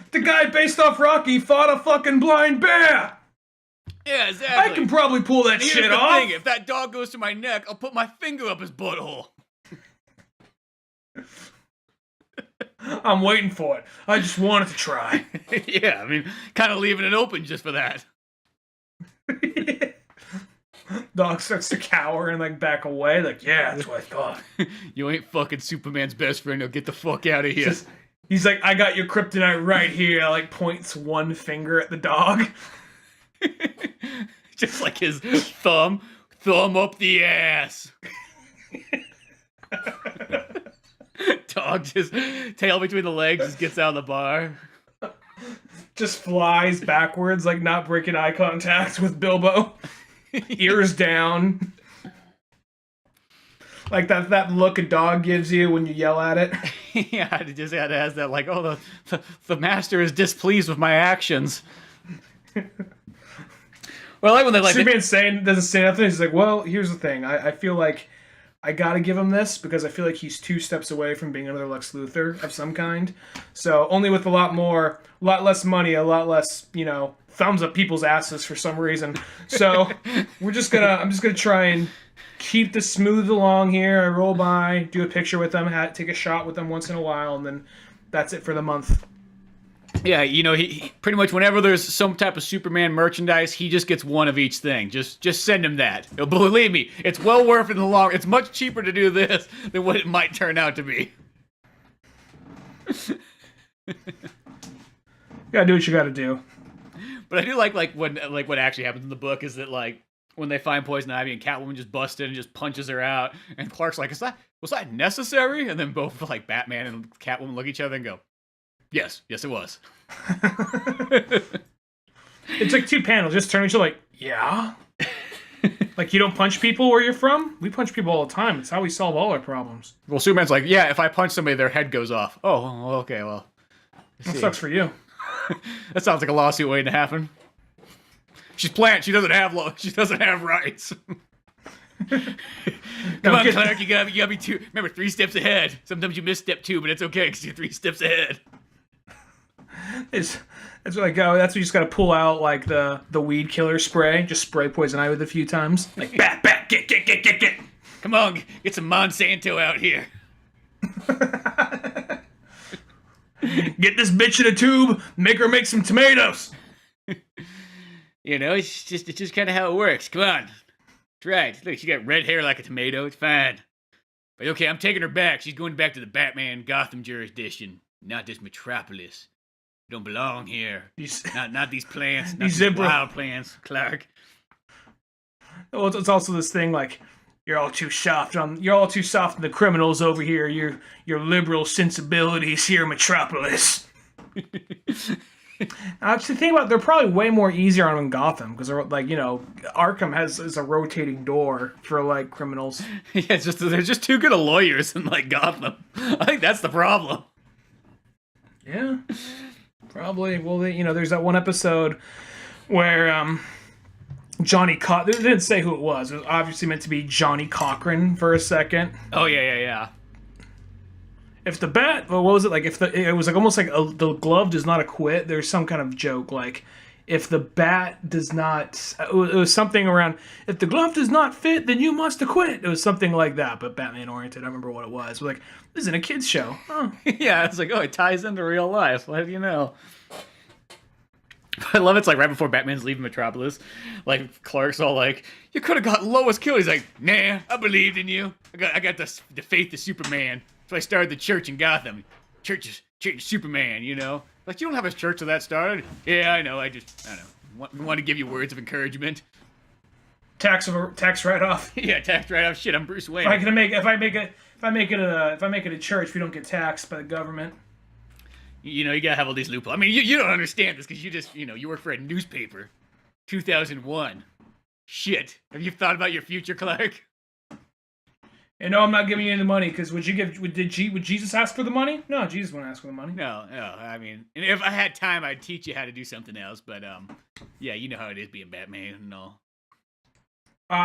The guy based off Rocky fought a fucking blind bear. Yeah, exactly. I can probably pull that shit off. Thing. If that dog goes to my neck, I'll put my finger up his butthole. I'm waiting for it. I just wanted to try. Yeah, I mean, kind of leaving it open just for that. Dog starts to cower and back away. Yeah, that's what I thought. You ain't fucking Superman's best friend. Now get the fuck out of here. He's like, I got your kryptonite right here. Points one finger at the dog. Just his thumb up the ass. Dog just tail between the legs, just gets out of the bar. Just flies backwards, not breaking eye contact with Bilbo. Ears down. That look a dog gives you when you yell at it. Yeah, it has that the master is displeased with my actions. Well, when they Superman doesn't say nothing. He's like, well, here's the thing. I feel like I gotta give him this because I feel like he's 2 steps away from being another Lex Luthor of some kind. So only with a lot less money, a lot less, thumbs up people's asses for some reason. So I'm just gonna try and keep the smooth along here. I roll by, do a picture with them, take a shot with them once in a while, and then that's it for the month. Yeah, he pretty much whenever there's some type of Superman merchandise, he just gets one of each thing. Just send him that. Believe me, it's well worth it in the long. It's much cheaper to do this than what it might turn out to be. You gotta do what you gotta do. But I do like what actually happens in the book is that like when they find Poison Ivy and Catwoman just busts in and just punches her out, and Clark's like, was that necessary? And then both like Batman and Catwoman look at each other and go, Yes, it was. It's like 2 panels. Just turn each other like, yeah. Like, you don't punch people where you're from? We punch people all the time. It's how we solve all our problems. Well, Superman's like, yeah, if I punch somebody, their head goes off. Oh, okay, well. That sucks for you. That sounds like a lawsuit waiting to happen. She's plant. She doesn't have rights. Come on, Clark, you gotta be 3 steps ahead. Sometimes you miss step 2, but it's okay because you're 3 steps ahead. That's what you just gotta pull out like the weed killer spray. Just spray Poison Ivy with a few times. Like bat, get. Come on, get some Monsanto out here. Get this bitch in a tube. Make her make some tomatoes. It's just kind of how it works. Come on. That's right. Look, she got red hair like a tomato. It's fine. But okay, I'm taking her back. She's going back to the Batman Gotham jurisdiction, not this Metropolis. You don't belong here. Not these plants. Not these wild plants, Clark. Well, it's also this thing like you're all too soft on the criminals over here. Your liberal sensibilities here, Metropolis. Actually, think about it, they're probably way more easier on them in Gotham because they're like Arkham is a rotating door for like criminals. Yeah, it's just they're just too good of lawyers in like Gotham. I think that's the problem. Yeah, probably. Well, there's that one episode where Johnny they didn't say who it was. It was obviously meant to be Johnny Cochran for a second. Oh yeah. If the bat, what was it like? It was like almost like the glove does not acquit. There's some kind of joke like, if the bat does not, it was something around. If the glove does not fit, then you must acquit. It was something like that, but Batman oriented. I remember what it was. Like, this isn't a kids show. Oh. Yeah, it's like, it ties into real life. What do you know? I love it's like right before Batman's leaving Metropolis, like Clark's all like, "You could have got Lois killed." He's like, "Nah, I believed in you. I got the faith of Superman. So I started the church in Gotham. Church is Superman, Like, you don't have a church of that started." "Yeah, I know. I don't know. Want to give you words of encouragement." Tax write-off. Yeah, tax write-off. Shit, I'm Bruce Wayne. If I make it a church, we don't get taxed by the government. You gotta have all these loopholes. I mean, you don't understand this because you just, you work for a newspaper. 2001. Shit. Have you thought about your future, Clark? And no, I'm not giving you any money because would Jesus ask for the money? No, Jesus wouldn't ask for the money. No. I mean, if I had time, I'd teach you how to do something else. But yeah, you know how it is being Batman and all.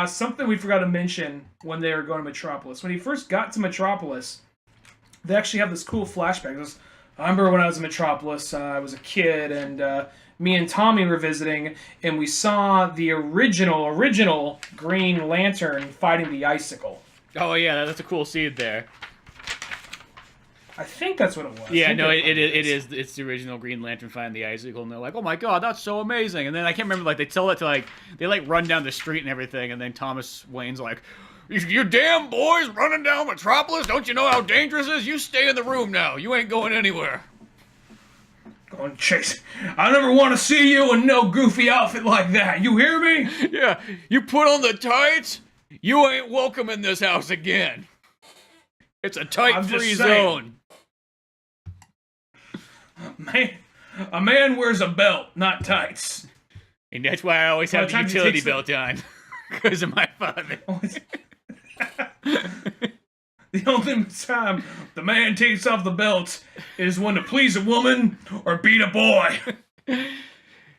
Something we forgot to mention when they were going to Metropolis. When he first got to Metropolis, they actually have this cool flashback. I remember when I was in Metropolis, I was a kid, and me and Tommy were visiting, and we saw the original Green Lantern fighting the icicle. Oh yeah, that's a cool scene there. I think that's what it was. Yeah, no, it is. It's the original Green Lantern fighting the icicle, and they're like, "Oh my god, that's so amazing!" And then I can't remember, like they tell it to like they like run down the street and everything, and then Thomas Wayne's like, "You damn boys running down Metropolis! Don't you know how dangerous it is? You stay in the room now. You ain't going anywhere." Going chase. I never want to see you in no goofy outfit like that. You hear me? Yeah, you put on the tights. You ain't welcome in this house again. It's a tight-free zone. A man wears a belt, not tights. And that's why I always have the utility belt on. Because of my father. The only time the man takes off the belt is when to please a woman or beat a boy.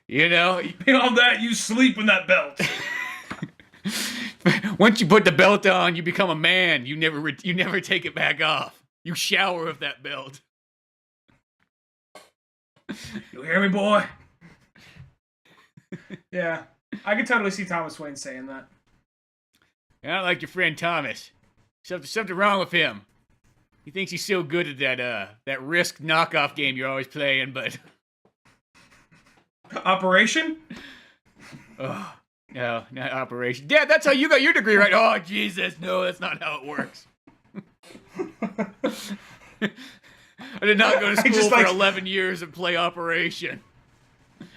Beyond that, you sleep in that belt. Once you put the belt on, you become a man. You never take it back off. You shower with that belt. You hear me, boy? Yeah, I can totally see Thomas Wayne saying that. I don't like your friend Thomas. Something wrong with him. He thinks he's so good at that Risk knockoff game you're always playing, but... Operation? Oh, no, not Operation. Dad, that's how you got your degree, right? Oh, Jesus, no, that's not how it works. I did not go to school for 11 years and play Operation.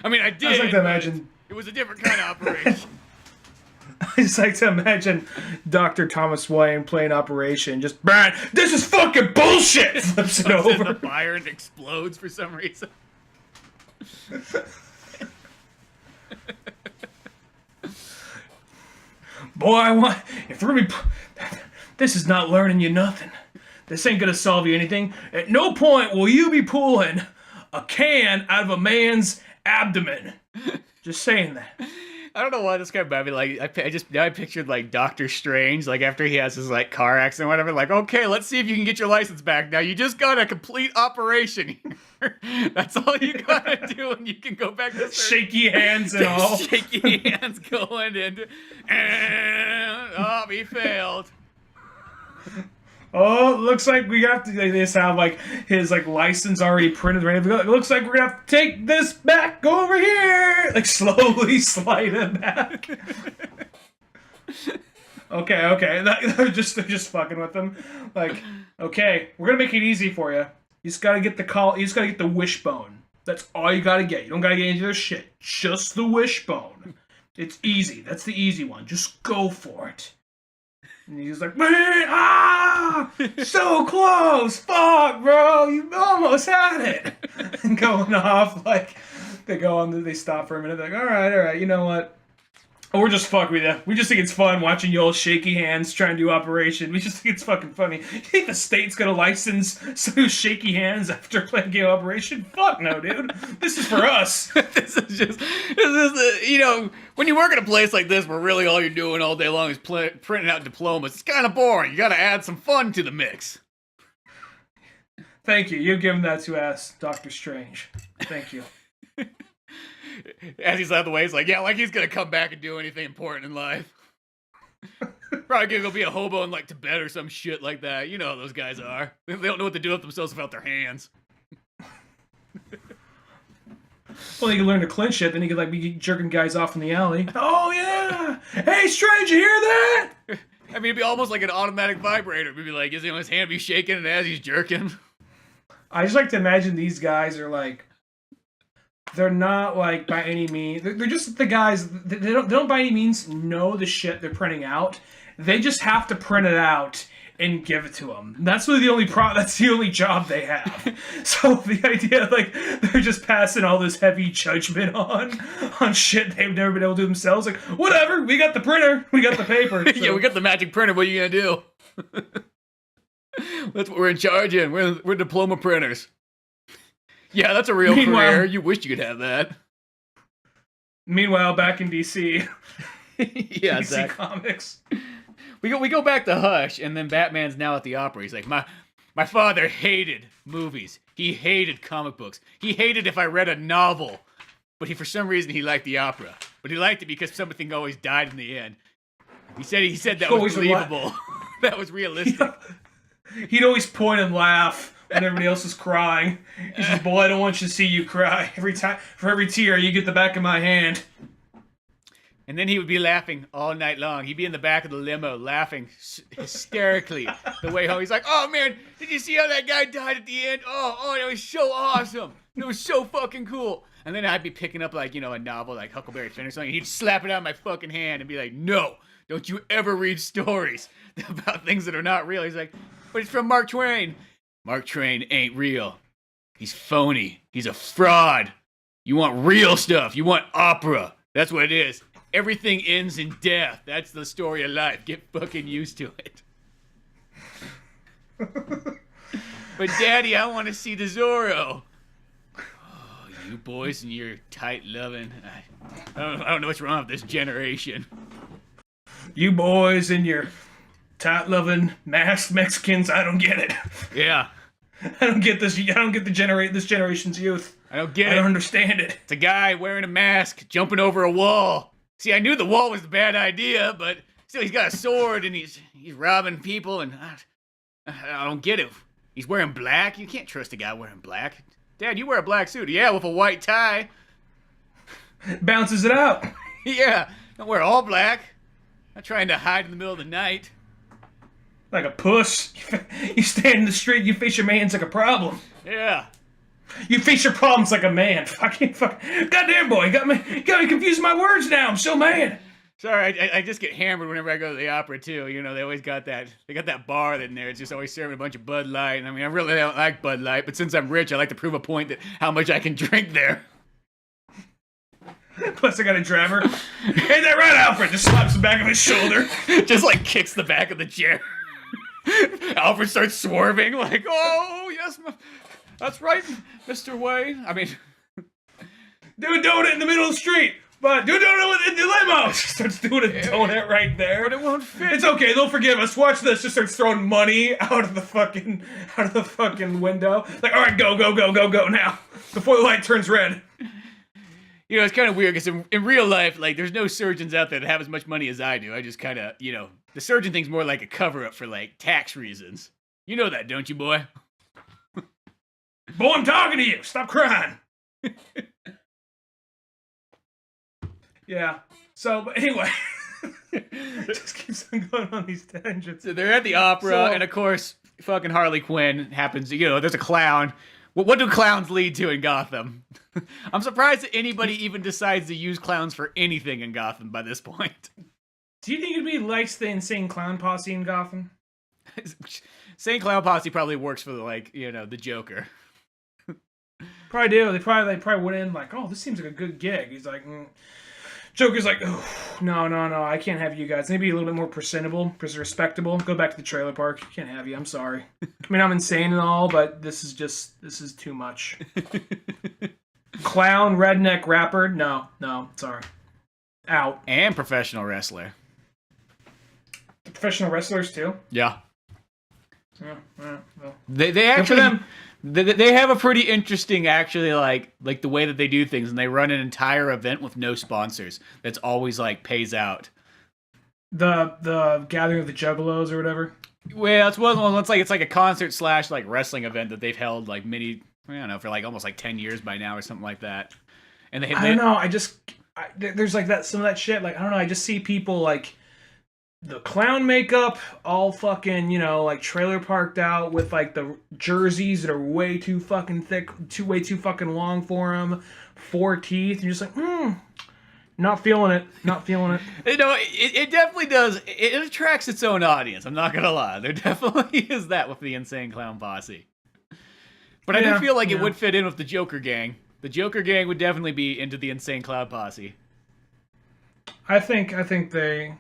I mean, I did. I just like to imagine... It was a different kind of operation. I just like to imagine Dr. Thomas Wayne playing Operation. Just, Brian, this is fucking bullshit! Flips it over. In the fire and explodes for some reason. Boy, if we're gonna be... This is not learning you nothing. This ain't gonna solve you anything. At no point will you be pulling a can out of a man's abdomen. Just saying that. I don't know why this guy bad me. Like, I pictured like Doctor Strange, like after he has his like car accident, or whatever. Like, okay, let's see if you can get your license back. Now you just got a complete operation here. That's all you gotta do, and you can go back to shaky hands and all. Shaky hands going and oh, he failed. Oh, looks like we have to. They just have like his like license already printed. Right? It looks like we're gonna have to take this back. Go over here. Like slowly slide it back. Okay. They're just fucking with them. Like, okay, we're gonna make it easy for you. You just gotta get the call. You just gotta get the wishbone. That's all you gotta get. You don't gotta get any other shit. Just the wishbone. It's easy. That's the easy one. Just go for it. And he's like, man, so close, fuck, bro, you almost had it. And going off, like, they stop for a minute, they're like, all right, you know what? Oh, we're just fucking with you. We just think it's fun watching you all shaky hands trying to do Operation. We just think it's fucking funny. You think the state's gonna license some shaky hands after playing game Operation? Fuck no, dude. This is for us. This is you know, when you work at a place like this where really all you're doing all day long is printing out diplomas, it's kind of boring. You gotta add some fun to the mix. Thank you. You've given that to us, Dr. Strange. Thank you. As he's out of the way, he's like, yeah, like he's gonna come back and do anything important in life. Probably gonna go be a hobo in like Tibet or some shit like that. You know how those guys are. They don't know what to do with themselves without their hands. Well, he can learn to clinch it, then he could like be jerking guys off in the alley. Oh yeah! Hey, Strange, you hear that? I mean, it'd be almost like an automatic vibrator. It'd be like, his hand be shaking as he's jerking. I just like to imagine these guys are like, they're not like by any means. They're just the guys. They don't by any means know the shit they're printing out. They just have to print it out and give it to them. That's really the only That's the only job they have. So the idea, like, they're just passing all this heavy judgment on shit they've never been able to do themselves. Like, whatever. We got the printer. We got the paper. So. Yeah, we got the magic printer. What are you gonna do? That's what we're in charge in. We're diploma printers. Yeah, that's a real career. You wish you could have that. Meanwhile, back in DC. Yeah, DC exactly. Comics. We go back to Hush, and then Batman's now at the opera. He's like, my father hated movies. He hated comic books. He hated if I read a novel. But for some reason, he liked the opera. But he liked it because something always died in the end. He said that was believable. That was realistic. Yeah. He'd always point and laugh when everybody else was crying. He says, boy, I don't want you to see you cry. For every tear, you get the back of my hand. And then he would be laughing all night long. He'd be in the back of the limo laughing hysterically the way home. He's like, oh, man, did you see how that guy died at the end? Oh, it was so awesome. It was so fucking cool. And then I'd be picking up, like, a novel like Huckleberry Finn or something. He'd slap it out of my fucking hand and be like, no, don't you ever read stories about things that are not real. He's like, but it's from Mark Twain. Mark Twain ain't real. He's phony. He's a fraud. You want real stuff. You want opera. That's what it is. Everything ends in death. That's the story of life. Get fucking used to it. But Daddy, I want to see the Zorro. Oh, you boys and your tight loving. I don't know what's wrong with this generation. You boys and your tight loving masked Mexicans, I don't get it. Yeah. I don't get this. I don't get this generation's youth. I don't get it. I don't understand it. It's a guy wearing a mask, jumping over a wall. See, I knew the wall was a bad idea, but Still, he's got a sword and he's robbing people, and I don't get it. He's wearing black. You can't trust a guy wearing black. Dad, you wear a black suit. Yeah, with a white tie. Bounces it out. Yeah, don't wear all black. Not trying to hide in the middle of the night. Like a puss. You stand in the street, you face your mans like a problem. Yeah. You face your problems like a man. Fucking. Goddamn, boy. You got me confusing my words now. I'm so mad. Sorry, I just get hammered whenever I go to the opera, too. You know, they always got that. They got that bar in there. It's just always serving a bunch of Bud Light. And I mean, I really don't like Bud Light, but since I'm rich, I like to prove a point that how much I can drink there. Plus, I got a driver. Ain't that right, Alfred? Just slaps the back of his shoulder. Just like kicks the back of the chair. Alfred starts swerving, like, oh, yes, that's right, Mr. Wayne. I mean, do a donut in the middle of the street. But do a donut in the limo. She starts doing a donut right there. But it won't fit. It's okay. They'll forgive us. Watch this. Just starts throwing money out of the fucking window. Like, all right, go now. Before the light turns red. You know, it's kind of weird because in real life, like, there's no surgeons out there that have as much money as I do. I just kind of, you know, the surgeon thing's more like a cover-up for, like, tax reasons. You know that, don't you, boy? Boy, I'm talking to you. Stop crying. Yeah. So, but anyway. Just keeps on going on these tangents. So they're at the opera, and of course, fucking Harley Quinn happens. You know, there's a clown. What do clowns lead to in Gotham? I'm surprised that anybody even decides to use clowns for anything in Gotham by this point. Do you think it'd be like the Insane Clown Posse in Gotham? Insane Clown Posse probably works for the Joker. Probably do. They probably went in like, oh, this seems like a good gig. He's like, Joker's like, oh, no, I can't have you guys. Maybe a little bit more presentable, respectable. Go back to the trailer park. Can't have you. I'm sorry. I mean, I'm insane and all, but this is too much. Clown, redneck, rapper? No, sorry. Out. And professional wrestler. The professional wrestlers too? Yeah. Yeah, well. They actually they have a pretty interesting actually like the way that they do things, and they run an entire event with no sponsors. That's always like pays out. The Gathering of the Juggalos or whatever. Well, it's like a concert / like wrestling event that they've held like for like almost like 10 years by now or something like that. And I don't know. There's like that some of that shit. Like I don't know. I just see people like the clown makeup, all fucking like trailer parked out with like the jerseys that are way too fucking thick, way too fucking long for them, 4 teeth. You're just like, not feeling it. You know, it definitely does. It attracts its own audience. I'm not gonna lie. There definitely is that with the Insane Clown Posse. But I do feel like it would fit in with the Joker gang. The Joker gang would definitely be into the Insane Clown Posse. I think they.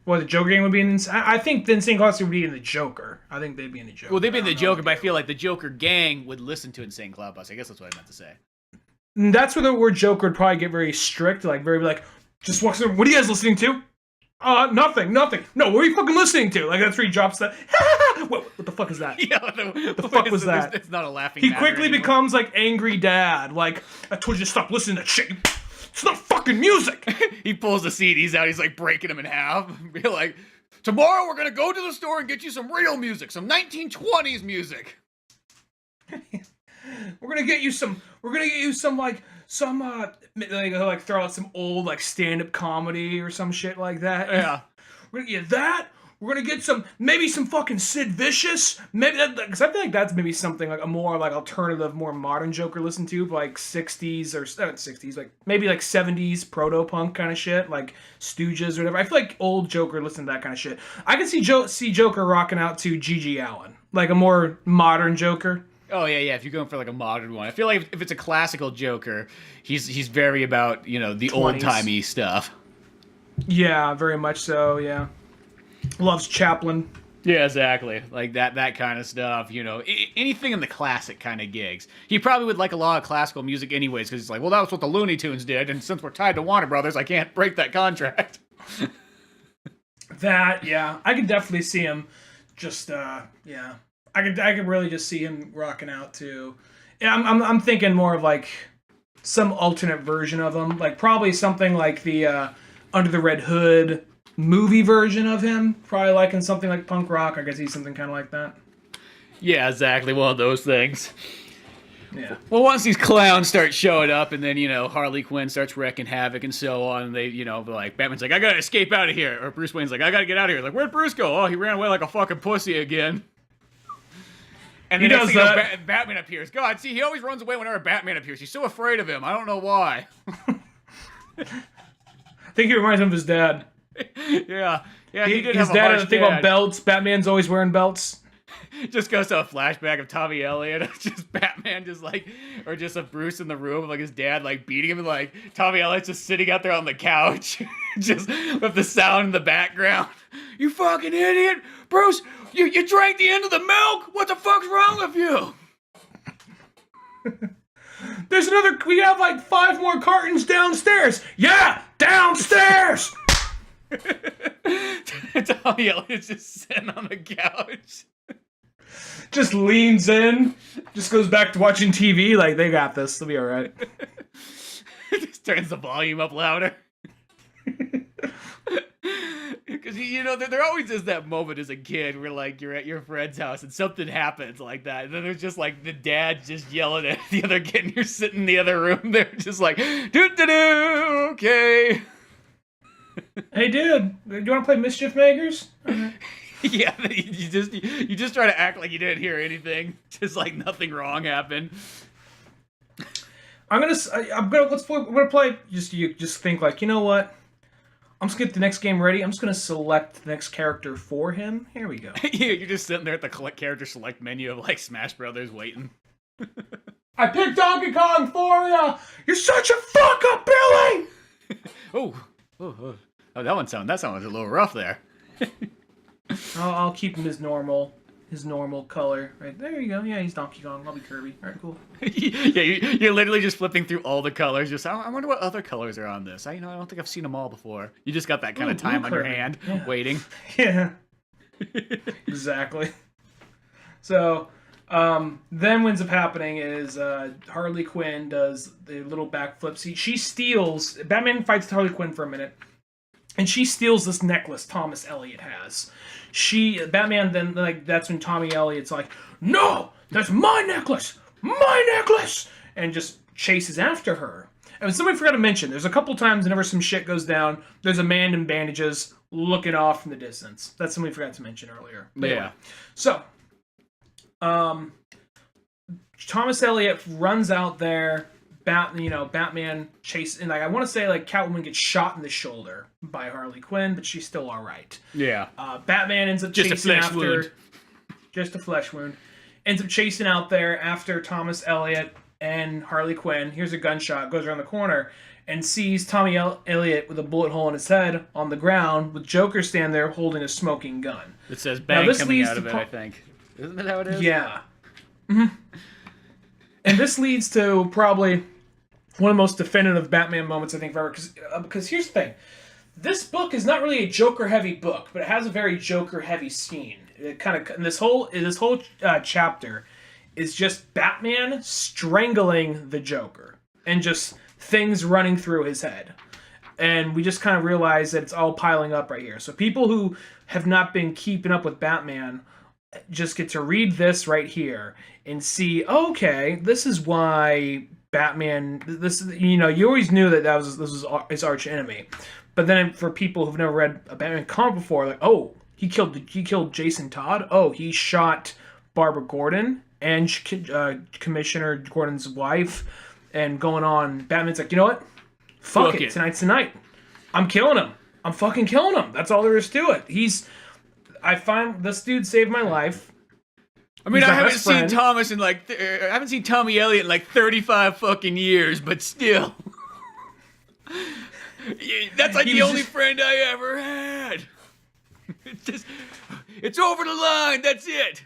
Well, the Joker gang would be in. I think the Insane Clown Posse would be in the Joker. I think they'd be in the Joker. Well, they'd be in the Joker, but I feel like the Joker gang would listen to Insane Clown Posse. I guess that's what I meant to say. And that's where the word Joker would probably get very strict, like very like, just walks over. What are you guys listening to? Nothing. No, what are you fucking listening to? Like that's where he drops that. what the fuck is that? Yeah, what the fuck was that? It's not a laughing. He quickly becomes like angry dad. Like I told you to stop listening to that shit. It's not fucking music. He pulls the CDs out. He's like breaking them in half. Be like, tomorrow we're gonna go to the store and get you some real music, some 1920s music. We're gonna get you some like throw out some old like stand-up comedy or some shit like that. Yeah. We're gonna get that. We're gonna get some fucking Sid Vicious. Maybe because I feel like that's maybe something like a more like alternative, more modern Joker listen to, like 60s or not 60s, like maybe like 70s proto-punk kind of shit, like Stooges or whatever. I feel like old Joker listened to that kind of shit. I can see Joker rocking out to G.G. Allen, like a more modern Joker. Oh yeah. If you're going for like a modern one, I feel like if it's a classical Joker, he's very about the old timey stuff. Yeah, very much so. Yeah, loves Chaplin. Yeah, exactly. Like that kind of stuff. Anything in the classic kind of gigs. He probably would like a lot of classical music anyways, because he's like, well, that was what the Looney Tunes did, and since we're tied to Warner Brothers, I can't break that contract. I could definitely see him. Just I could really just see him rocking out to. Yeah, I'm thinking more of like some alternate version of him, like probably something like the Under the Red Hood, movie version of him, probably liking something like punk rock. I guess he's something kind of like that. Yeah, exactly. One of those things. Yeah. Well, once these clowns start showing up, and then, Harley Quinn starts wreaking havoc and so on, and they, like, Batman's like, I gotta escape out of here. Or Bruce Wayne's like, I gotta get out of here. Like, where'd Bruce go? Oh, he ran away like a fucking pussy again. And then next thing you know, Batman appears. God, see, he always runs away whenever Batman appears. He's so afraid of him. I don't know why. I think he reminds him of his dad. Yeah. Yeah, he did his have a dad harsh had a thing dad. about belts. Batman's always wearing belts. Just goes to a flashback of Tommy Elliott, just Batman, or just of Bruce in the room, like his dad, like beating him, and like Tommy Elliott's just sitting out there on the couch, just with the sound in the background. You fucking idiot, Bruce! You drank the end of the milk. What the fuck's wrong with you? There's another. We have like 5 more cartons downstairs. Yeah, downstairs. Tommy Elliott's just sitting on the couch. Just leans in, just goes back to watching TV. Like, they got this. They'll be all right. Just turns the volume up louder. Because, there always is that moment as a kid where, like, you're at your friend's house and something happens like that. And then there's just, like, the dad just yelling at the other kid, and you're sitting in the other room. They're just like, doo-doo-doo, okay. Hey, dude, do you want to play Mischief Makers? Yeah, you just try to act like you didn't hear anything, just like nothing wrong happened. Let's play. You just think like, you know what? I'm just gonna get the next game ready. I'm just gonna select the next character for him. Here we go. Yeah, you're just sitting there at the character select menu of like Smash Brothers, waiting. I picked Donkey Kong for ya. You're such a fuck up, Billy. Oh, that sounds a little rough there. I'll keep him his normal color. Right there you go. Yeah, he's Donkey Kong. I'll be Kirby. All right, cool. Yeah, you're literally just flipping through all the colors. Just I wonder what other colors are on this. I don't think I've seen them all before. You just got that kind of time on your hand, waiting. Yeah. Exactly. So, then what ends up happening is Harley Quinn does the little backflip. She steals. Batman fights Harley Quinn for a minute. And she steals this necklace Thomas Elliot has. Batman then, like, that's when Tommy Elliott's like, no, that's my necklace, and just chases after her. And somebody forgot to mention, there's a couple times whenever some shit goes down, there's a man in bandages looking off from the distance. That's something we forgot to mention earlier. But anyway, so, Thomas Elliot runs out there. Batman chases, and like I want to say, like Catwoman gets shot in the shoulder by Harley Quinn, but she's still all right. Yeah. Batman ends up chasing after. Just a flesh wound. Ends up chasing out there after Thomas Elliot and Harley Quinn. Here's a gunshot, goes around the corner, and sees Tommy Elliot with a bullet hole in his head on the ground, with Joker standing there holding a smoking gun. It says bang coming out of it, I think. Isn't that how it is? Yeah. Mm-hmm. And this leads to probably one of the most definitive Batman moments, I think, ever. Because here's the thing. This book is not really a Joker-heavy book, but it has a very Joker-heavy scene. It kind of this whole chapter is just Batman strangling the Joker and just things running through his head. And we just kind of realize that it's all piling up right here. So people who have not been keeping up with Batman just get to read this right here and see, okay, this is why Batman, you always knew that this was his arch enemy. But then for people who've never read a Batman comic before, like, oh, he killed Jason Todd. Oh, he shot Barbara Gordon and Commissioner Gordon's wife, and going on. Batman's like, you know what? Fuck it. Tonight's the night. I'm killing him. I'm fucking killing him. That's all there is to it. I find this dude saved my life. I mean, I haven't seen Thomas in I haven't seen Tommy Elliott in like 35 fucking years, but still. That's like the only friend I ever had. It's over the line. That's it.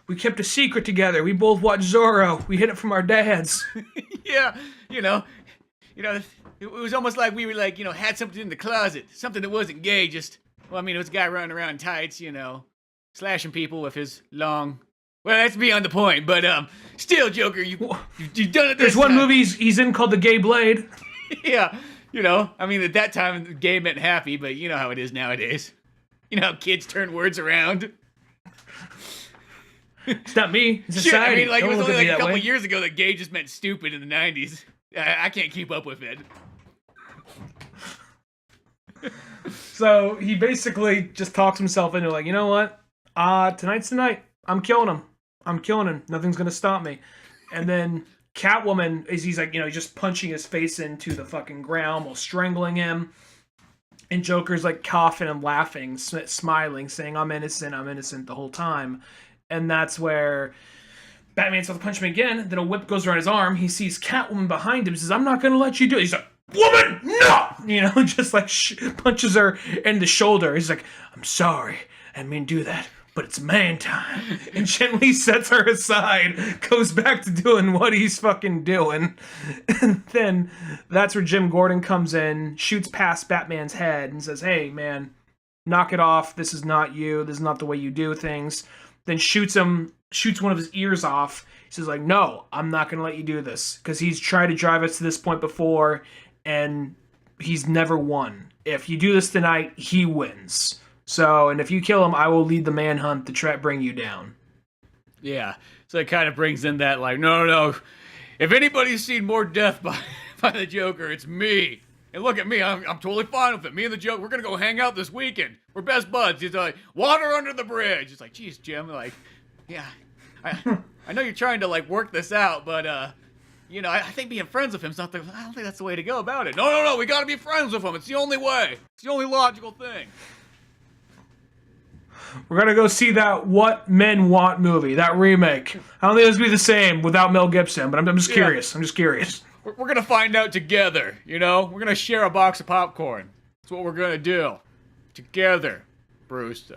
We kept a secret together. We both watched Zorro. We hid it from our dads. Yeah, it was almost like we were had something in the closet, something that wasn't gay. It was a guy running around in tights, slashing people with his long. Well, that's beyond the point. But still, Joker, you've done it. There's one movie he's in called The Gay Blade. Yeah, I mean, at that time, gay meant happy, but you know how it is nowadays. You know how kids turn words around. It's not me. It's society. I mean, like, it was only like a couple way. years ago that gay just meant stupid in the 90s. I can't keep up with it. So he basically just talks himself into like, you know what? Tonight's the night. I'm killing him. Nothing's gonna stop me. And then Catwoman he's like, just punching his face into the fucking ground while strangling him. And Joker's like coughing and laughing, smiling, saying, I'm innocent the whole time. And that's where Batman's about to punch him again. Then a whip goes around his arm. He sees Catwoman behind him. Says, I'm not going to let you do it. He's like, woman, no! Just like punches her in the shoulder. He's like, I'm sorry. I didn't mean to do that. But it's man time. And gently sets her aside. Goes back to doing what he's fucking doing. And then that's where Jim Gordon comes in. Shoots past Batman's head. And says, hey, man, knock it off. This is not you. This is not the way you do things. Then shoots one of his ears off. He says, like, no, I'm not going to let you do this. Because he's tried to drive us to this point before, and he's never won. If you do this tonight, he wins. So, and if you kill him, I will lead the manhunt to try to bring you down. Yeah, so it kind of brings in that, like, no. If anybody's seen more death by the Joker, it's me. And look at me, I'm totally fine with it. Me and the Joker, we're going to go hang out this weekend. We're best buds. He's like, water under the bridge. It's like, geez, Jim, like, yeah, I know you're trying to, like, work this out, but, I think being friends with him's I don't think that's the way to go about it. No, we got to be friends with him. It's the only way. It's the only logical thing. We're going to go see that What Men Want movie, that remake. I don't think it's going to be the same without Mel Gibson, but I'm just curious. I'm just curious. We're going to find out together, We're going to share a box of popcorn. That's what we're going to do. Together, Bruce.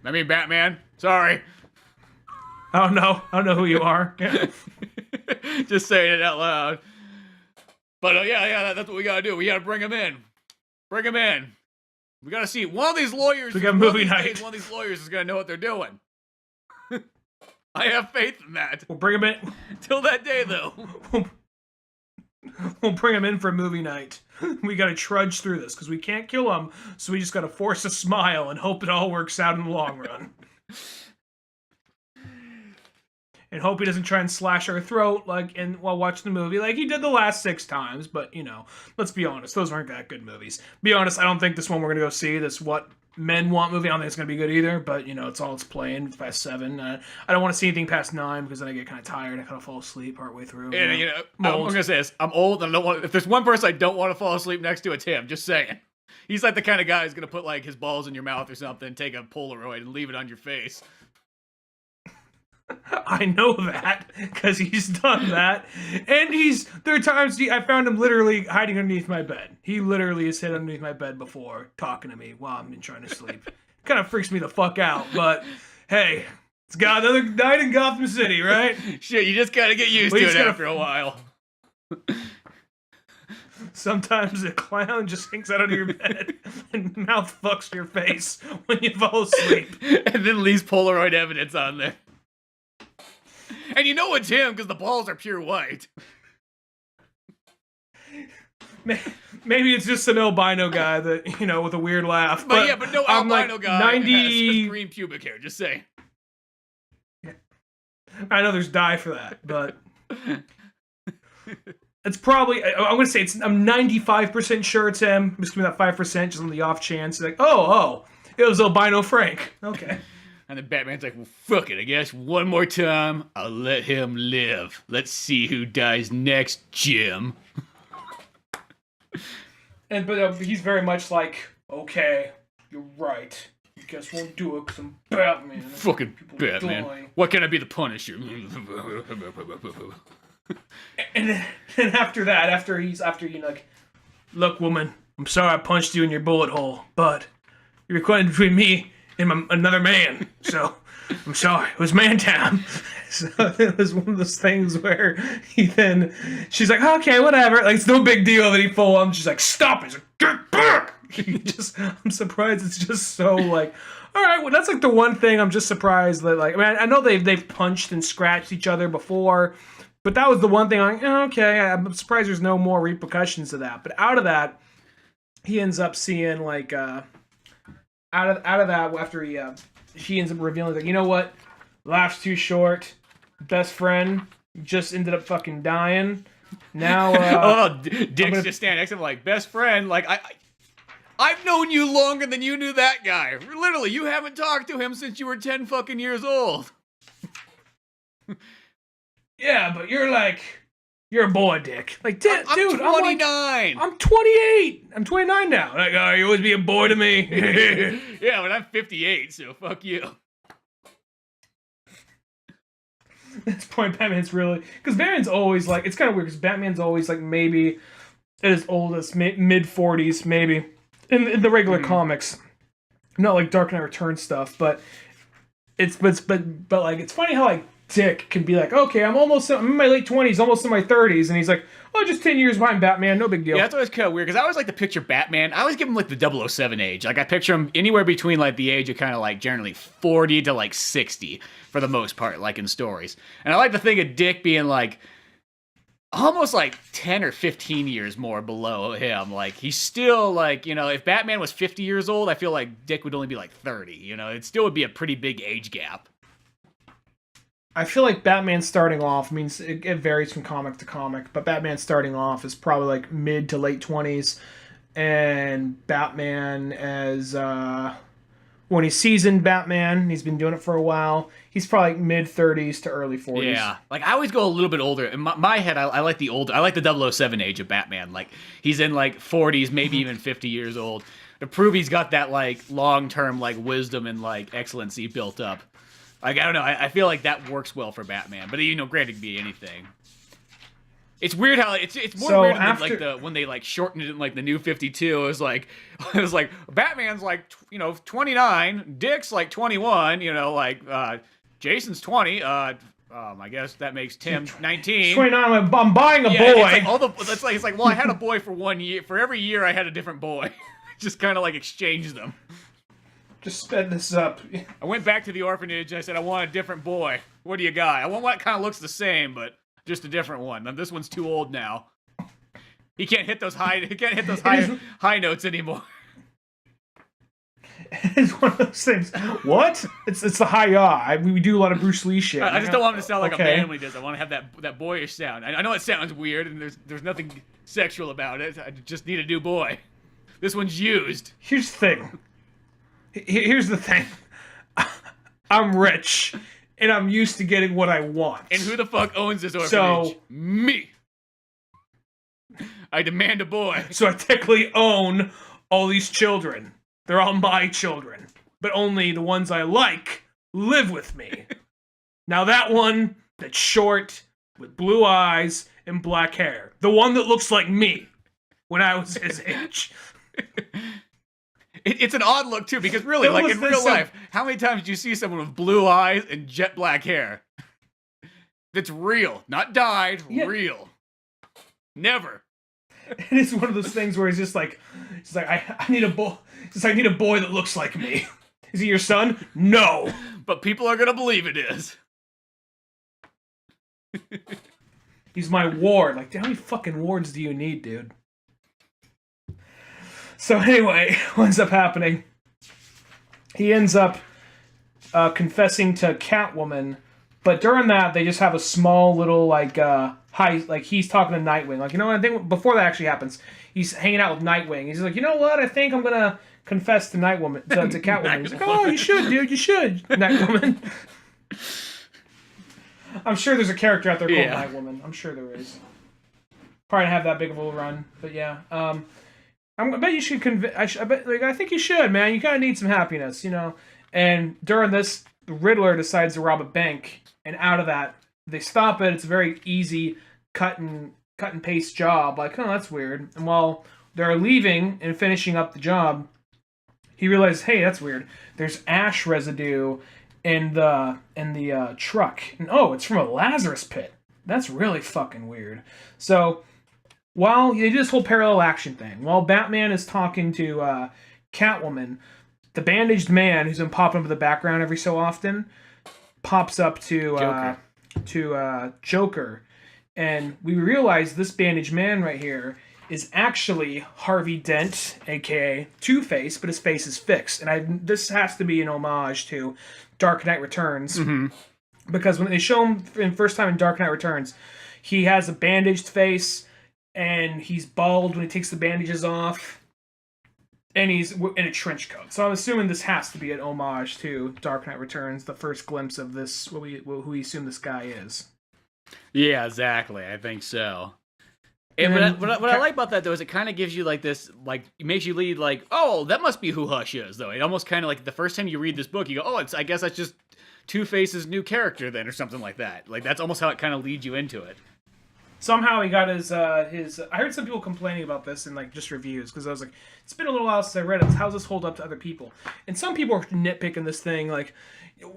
Batman. Sorry. I don't know who you are. Yeah. Just saying it out loud. But that's what we got to do. We got to bring him in. We got to see one of these lawyers. We got movie night. One of these lawyers is going to know what they're doing. I have faith in that. We'll bring him in. Till that day, though. We'll bring him in for movie night. We got to trudge through this because we can't kill him, so we just got to force a smile and hope it all works out in the long run. And hope he doesn't try and slash our throat while watching the movie like he did the last 6 times. But, let's be honest. Those aren't that good movies. Be honest, I don't think this one we're going to go see, this What Men Want movie, I don't think it's going to be good either. But, it's playing. It's past 7. I don't want to see anything past 9 because then I get kind of tired. I kind of fall asleep partway through. And, I'm going to say this. I'm old and I don't want. If there's one person I don't want to fall asleep next to, it's him. Just saying. He's like the kind of guy who's going to put, like, his balls in your mouth or something, take a Polaroid and leave it on your face. I know that because he's done that, and there are times I found him literally hiding underneath my bed. He literally has hid underneath my bed before, talking to me while I'm trying to sleep. Kind of freaks me the fuck out, but hey, it's got another night in Gotham City, right? Shit, you just gotta get used to it after a while. Sometimes a clown just hangs out under your bed and mouth fucks your face when you fall asleep, and then leaves Polaroid evidence on there. And you know it's him because the balls are pure white. Maybe it's just some albino guy that, with a weird laugh. But no albino guy has green pubic hair, just saying. I know there's dye for that, but it's probably, I'm going to say I'm 95% sure it's him. I'm just giving that 5% just on the off chance. Like, oh, it was albino Frank. Okay. And then Batman's like, well, fuck it, I guess. One more time, I'll let him live. Let's see who dies next, Jim. But he's very much like, okay, you're right. I guess we'll do it because I'm Batman. Fucking Batman. Die. What can I be the Punisher? and then after that, after look, woman, I'm sorry I punched you in your bullet hole, but you're caught between me and another man, so I'm sorry. It was man time. So it was one of those things where she's like, okay, whatever. Like, it's no big deal that he full on. She's like, stop it. He's like, get back. I'm surprised it's just so like, all right, well, that's like the one thing I'm just surprised that, like, I mean, I know they've punched and scratched each other before, But that was the one thing. Like, okay, I'm surprised there's no more repercussions to that. But out of that, he ends up seeing like out of that after he ends up revealing like, you know what, life's too short. Best friend just ended up fucking dying. Now, Dick's just standing next to him like, best friend, like I've known you longer than you knew that guy. Literally, you haven't talked to him since you were 10 fucking years old. Yeah, but you're a boy, Dick. Like, dude, I'm 29. I'm 28. I'm 29 now. Like, oh, you always be a boy to me. Yeah, but I'm 58, so fuck you. That's the point. Batman's really, because Batman's always like, it's kind of weird because Batman's always like maybe at his oldest mid 40s, maybe in the regular comics, not like Dark Knight Returns stuff, but like it's funny how like Dick can be like, okay, I'm in my late 20s, almost in my 30s, and he's like, oh, just 10 years behind Batman, no big deal. Yeah, that's always kind of weird, because I always like to picture Batman, I always give him like the 007 age. Like, I picture him anywhere between like the age of kind of like generally 40 to like 60, for the most part, like in stories. And I like to think of Dick being like, almost like 10 or 15 years more below him. Like, he's still like, you know, if Batman was 50 years old, I feel like Dick would only be like 30, you know? It still would be a pretty big age gap. I feel like Batman starting off means it varies from comic to comic, but Batman starting off is probably like mid to late 20s, and Batman as when he's seasoned Batman, he's been doing it for a while. He's probably like mid 30s to early 40s. Yeah, like I always go a little bit older. In my head, I like the older. I like the 007 age of Batman. Like he's in like 40s, maybe even 50 years old, to prove he's got that like long term like wisdom and like excellency built up. Like, I don't know, I feel like that works well for Batman. But, you know, granted, it could be anything. It's weird how, it's more so weird than, like, when they, like, shortened it in, like, the New 52. It was like, Batman's, like, 29, Dick's, like, 21, you know, like, Jason's 20, I guess that makes Tim 19. 29, I'm buying a boy. It's like, well, I had a boy for 1 year. For every year, I had a different boy. Just kind of, like, exchanged them. Just sped this up. I went back to the orphanage. I said, I want a different boy. What do you got? I want one that kind of looks the same, but just a different one. Now, this one's too old now. He can't hit those high notes anymore. It's one of those things. What? It's the high we do a lot of Bruce Lee shit. I just don't want him to sound like a man when he does. I want to have that boyish sound. I know it sounds weird, and there's nothing sexual about it. I just need a new boy. This one's used. Here's the thing. I'm rich, and I'm used to getting what I want. And who the fuck owns this orphanage? Me. I demand a boy. So I technically own all these children. They're all my children. But only the ones I like live with me. Now that one that's short, with blue eyes and black hair. The one that looks like me when I was his age. It's an odd look, too, because really, like, in real life, how many times do you see someone with blue eyes and jet black hair? That's real. Not dyed, real. Never. And it's one of those things where he's like, I need a boy. I need a boy that looks like me. Is he your son? No. But people are going to believe it is. He's my ward. Like, how many fucking wards do you need, dude? So anyway, what ends up happening? He ends up confessing to Catwoman, but during that they just have a small little like he's talking to Nightwing. Like, you know what? I think before that actually happens, he's hanging out with Nightwing. He's like, you know what? I think I'm gonna confess to Nightwoman to Catwoman. He's like, oh, you should, dude. You should, Nightwoman. I'm sure there's a character out there called Nightwoman. I'm sure there is. Probably not have that big of a run, but yeah. I bet you should I think you should, man. You kind of need some happiness, you know. And during this, the Riddler decides to rob a bank, and out of that, they stop it. It's a very easy cut and paste job. Like, oh, that's weird. And while they're leaving and finishing up the job, he realizes, hey, that's weird. There's ash residue in the truck, and oh, it's from a Lazarus pit. That's really fucking weird. So, while they do this whole parallel action thing, while Batman is talking to Catwoman, the bandaged man who's been popping up in the background every so often pops up to Joker, And we realize this bandaged man right here is actually Harvey Dent, a.k.a. Two-Face, but his face is fixed. And this has to be an homage to Dark Knight Returns. Mm-hmm. Because when they show him in first time in Dark Knight Returns, he has a bandaged face, and he's bald when he takes the bandages off, and he's in a trench coat. So I'm assuming this has to be an homage to Dark Knight Returns, the first glimpse of this, who we assume this guy is. Yeah, exactly. I think so. And what I like about that, though, is it kind of gives you, like, this, like, it makes you lead, like, oh, that must be who Hush is, though. It almost kind of, like, the first time you read this book, you go, oh, I guess that's just Two-Face's new character, then, or something like that. Like, that's almost how it kind of leads you into it. Somehow he got his I heard some people complaining about this in, like, just reviews, because I was like, it's been a little while since I read it. How does this hold up to other people? And some people are nitpicking this thing, like,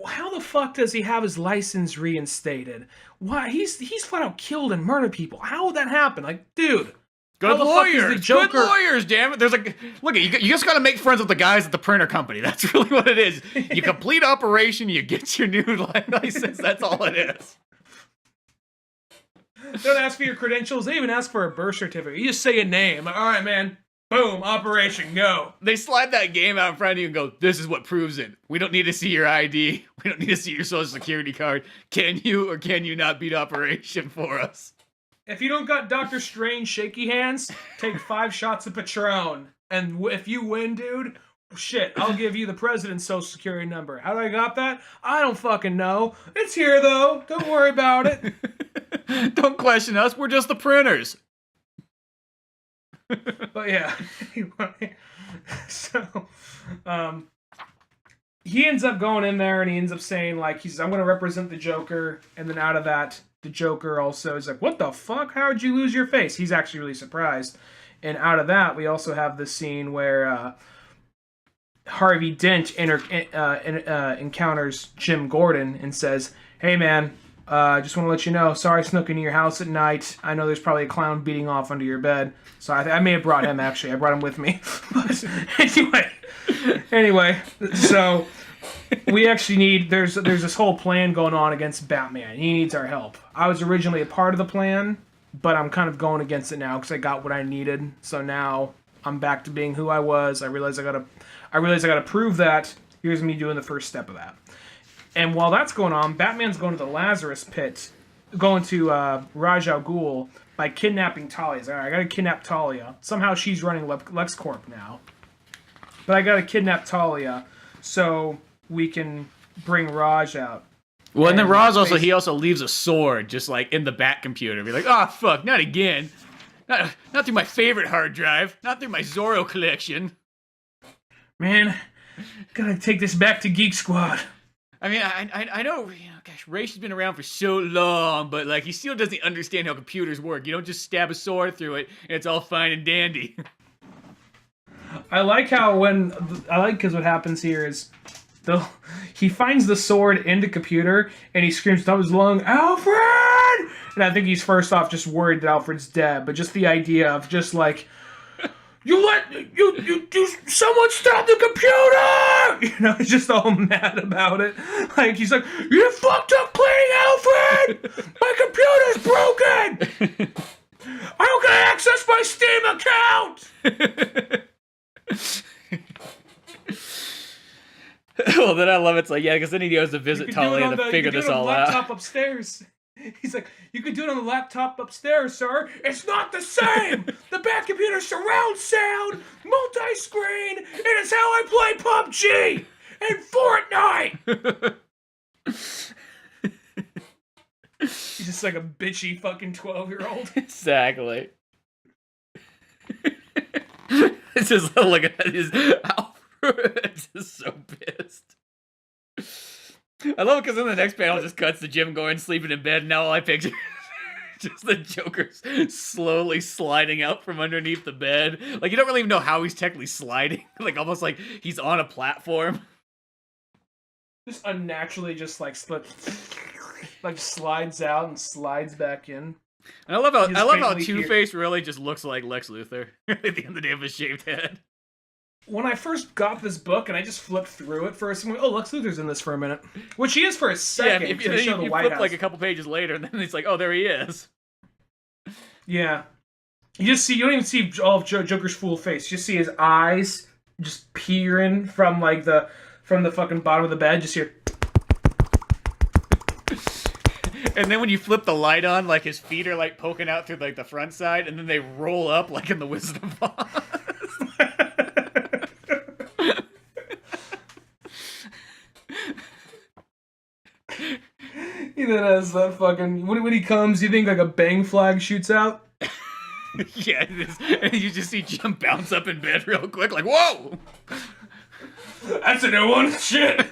how the fuck does he have his license reinstated? Why he's flat out killed and murdered people? How would that happen? Like, dude, good lawyers, good lawyers, damn it! There's like, look, you just got to make friends with the guys at the printer company. That's really what it is. You complete operation, you get your new license. That's all it is. They don't ask for your credentials. They even ask for a birth certificate. You just say a name. Like, all right, man. Boom, operation, go. They slide that game out in front of you and go, this is what proves it. We don't need to see your ID. We don't need to see your social security card. Can you or can you not beat operation for us? If you don't got Dr. Strange shaky hands, take 5 shots of Patron. And if you win, dude, shit, I'll give you the president's social security number. How do I got that? I don't fucking know. It's here, though. Don't worry about it. Don't question us. We're just the printers. But yeah, anyway, so he ends up going in there and he ends up saying, like, he says, I'm going to represent the Joker. And then out of that, the Joker also is like, what the fuck? How would you lose your face? He's actually really surprised. And out of that, we also have this scene where Harvey Dent encounters Jim Gordon and says, hey man, I just want to let you know, sorry I snuck into your house at night. I know there's probably a clown beating off under your bed. So I may have brought him, actually. I brought him with me. But anyway, so we actually need, there's this whole plan going on against Batman. He needs our help. I was originally a part of the plan, but I'm kind of going against it now because I got what I needed. So now I'm back to being who I was. I realize I gotta prove that. Here's me doing the first step of that. And while that's going on, Batman's going to the Lazarus Pit, going to Ra's al Ghul by kidnapping Talia. He's like, all right, I gotta kidnap Talia. Somehow she's running LexCorp now. But I gotta kidnap Talia so we can bring Raj out. Well, and then Ra's also leaves a sword just like in the Bat computer. Be like, oh fuck, not again. Not through my favorite hard drive. Not through my Zorro collection. Man, gotta take this back to Geek Squad. I mean, I know, gosh, Raish has been around for so long, but, like, he still doesn't understand how computers work. You don't just stab a sword through it, and it's all fine and dandy. I like because what happens here is, he finds the sword in the computer, and he screams top of his lung, Alfred! And I think he's first off just worried that Alfred's dead, but just the idea of just, like, someone stop the computer! You know, he's just all mad about it. Like, he's like, you fucked up cleaning, Alfred! My computer's broken! I don't get access my Steam account! Well, then I love it. It's like, yeah, because then he goes to visit Talia to figure this all out. Laptop upstairs. He's like, you can do it on the laptop upstairs, sir. It's not the same. The Bat computer surround sound, multi-screen. It is how I play PUBG and Fortnite. He's just like a bitchy fucking 12-year-old. Exactly. It's just look at his Alfred. Just so pissed. I love it because in the next panel it just cuts to Jim going sleeping in bed, and now all I picture is just the Joker's slowly sliding out from underneath the bed. Like, you don't really even know how he's technically sliding. Like, almost like he's on a platform. Just unnaturally just like slides out and slides back in. And I love how Two-Face really just looks like Lex Luthor at the end of the day with his shaved head. When I first got this book and I just flipped through it first, I'm like, oh, Lex Luthor's in this for a minute. Which he is for a second. Yeah, if you flip like a couple pages later, and then it's like, oh, there he is. Yeah. You don't even see all of Joker's full face. You just see his eyes just peering from the fucking bottom of the bed. Just hear. And then when you flip the light on, like his feet are like poking out through like the front side, and then they roll up like in the Wizard of Oz. He then has that fucking when he comes, you think like a bang flag shoots out. Yeah, and you just see Jim bounce up in bed real quick, like whoa. That's a new one. Shit.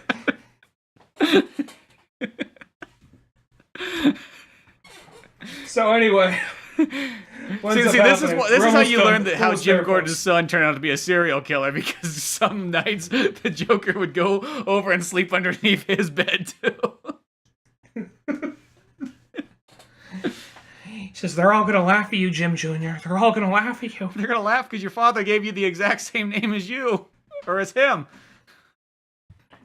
So anyway, this is how you learn that how Jim Gordon's son turned out to be a serial killer, because some nights the Joker would go over and sleep underneath his bed too. He says they're all gonna laugh at you, Jim Jr. They're all gonna laugh at you. They're gonna laugh because your father gave you the exact same name as you, or as him.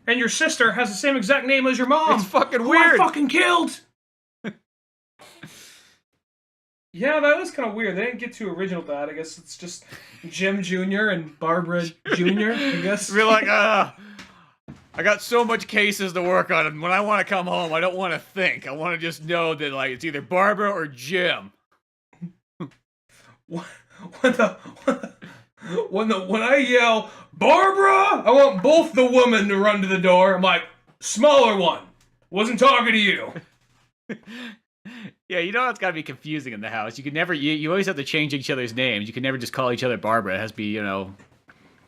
And your sister has the same exact name as your mom. It's fucking weird. I fucking killed. Yeah, that was kind of weird. They didn't get too original with that. I guess it's just Jim Jr. and Barbara Jr., I guess. We're like, I got so much cases to work on, and when I want to come home, I don't want to think. I want to just know that like it's either Barbara or Jim. When I yell, Barbara, I want both the women to run to the door. I'm like, smaller one. Wasn't talking to you. Yeah, you know it's got to be confusing in the house. You can never, you always have to change each other's names. You can never just call each other Barbara. It has to be,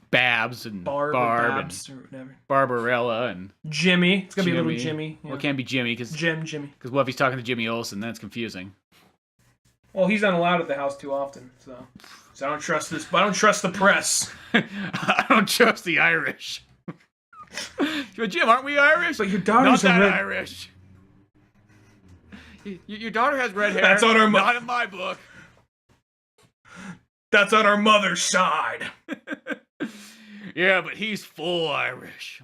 Babs and Barb Babs, and or whatever. Barbarella and Jimmy. It's gonna be a little Jimmy. Yeah. Well, it can't be Jimmy because Jimmy. Because what if he's talking to Jimmy Olsen? That's confusing. Well, he's not allowed at the house too often, so I don't trust this. But I don't trust the press. I don't trust the Irish. But Jim, aren't we Irish? But your daughter's not that Irish. Your daughter has red hair. That's on our not in my book. That's on our mother's side. Yeah, but he's full Irish.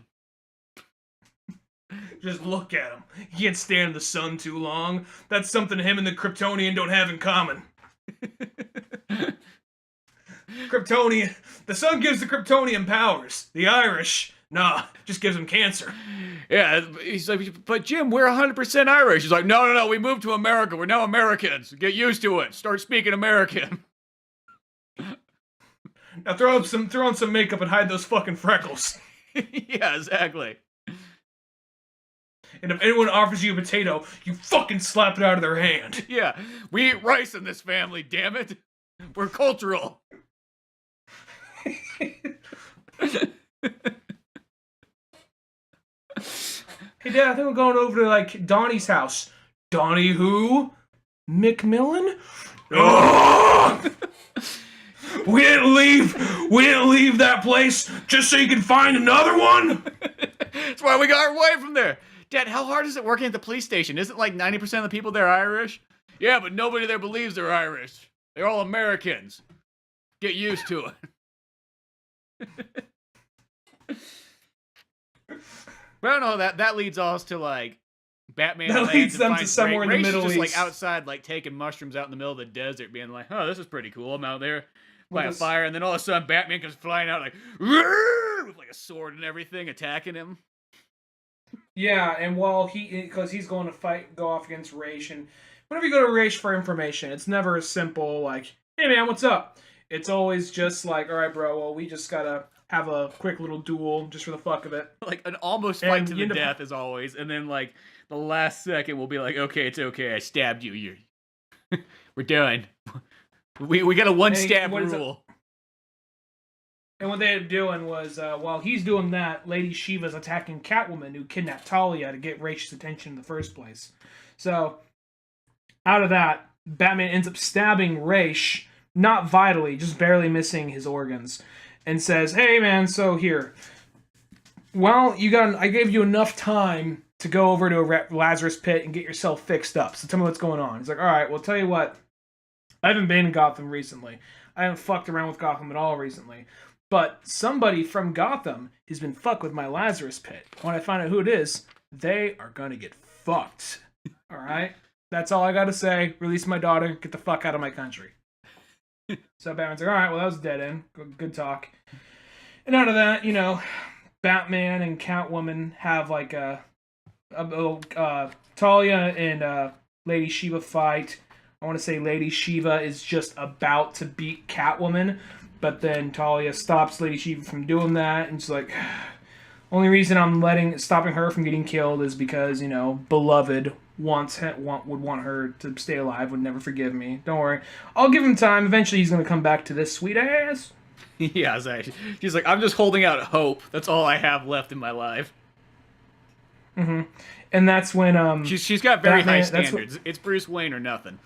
Just look at him. He can't stand in the sun too long. That's something him and the Kryptonian don't have in common. Kryptonian. The sun gives the Kryptonian powers. The Irish, nah, just gives them cancer. Yeah, he's like, but Jim, we're 100% Irish. He's like, no, we moved to America. We're now Americans. Get used to it. Start speaking American. Now throw on some makeup and hide those fucking freckles. Yeah, exactly. And if anyone offers you a potato, you fucking slap it out of their hand. Yeah, we eat rice in this family, damn it. We're cultural. Hey, Dad, I think we're going over to, like, Donnie's house. Donnie who? McMillan? Oh! We didn't leave that place just so you can find another one? That's why we got away from there. Dad, how hard is it working at the police station? Isn't like 90% of the people there Irish? Yeah, but nobody there believes they're Irish. They're all Americans. Get used to it. But I don't know, that leads us to like Batman. That leads them to somewhere in the Middle East. Just like outside, like taking mushrooms out in the middle of the desert, being like, "Oh, this is pretty cool. I'm out there by a fire," and then all of a sudden, Batman comes flying out like with like a sword and everything, attacking him. Yeah, and while because he's going to go off against Raish, and whenever you go to Raish for information, it's never as simple like, "Hey man, what's up?" It's always just like, "All right, bro. Well, we just gotta have a quick little duel just for the fuck of it." Like an almost fight to the death as always, and then like the last second we'll be like, "Okay, it's okay. I stabbed you. You're we're done. We got a one stab rule." And what they ended up doing was, while he's doing that, Lady Shiva's attacking Catwoman, who kidnapped Talia to get Raish's attention in the first place. So, out of that, Batman ends up stabbing Raish, not vitally, just barely missing his organs, and says, "Hey man, so here. Well, I gave you enough time to go over to a Lazarus pit and get yourself fixed up. So tell me what's going on." He's like, "All right, well, tell you what. I haven't been in Gotham recently. I haven't fucked around with Gotham at all recently. But somebody from Gotham has been fucked with my Lazarus pit. When I find out who it is, they are gonna get fucked. All right? That's all I gotta say. Release my daughter. Get the fuck out of my country. So Batman's like, all right, well, that was a dead end. Good talk. And out of that, Batman and Catwoman have like a Talia and Lady Shiva fight. I want to say Lady Shiva is just about to beat Catwoman, but then Talia stops Lady Shiva from doing that, and she's like, only reason I'm stopping her from getting killed is because, Beloved would want her to stay alive, would never forgive me. Don't worry. I'll give him time. Eventually he's going to come back to this sweet ass. Yeah, exactly. She's like, I'm just holding out hope. That's all I have left in my life. Mm-hmm. And that's when she's got very high standards. It's Bruce Wayne or nothing.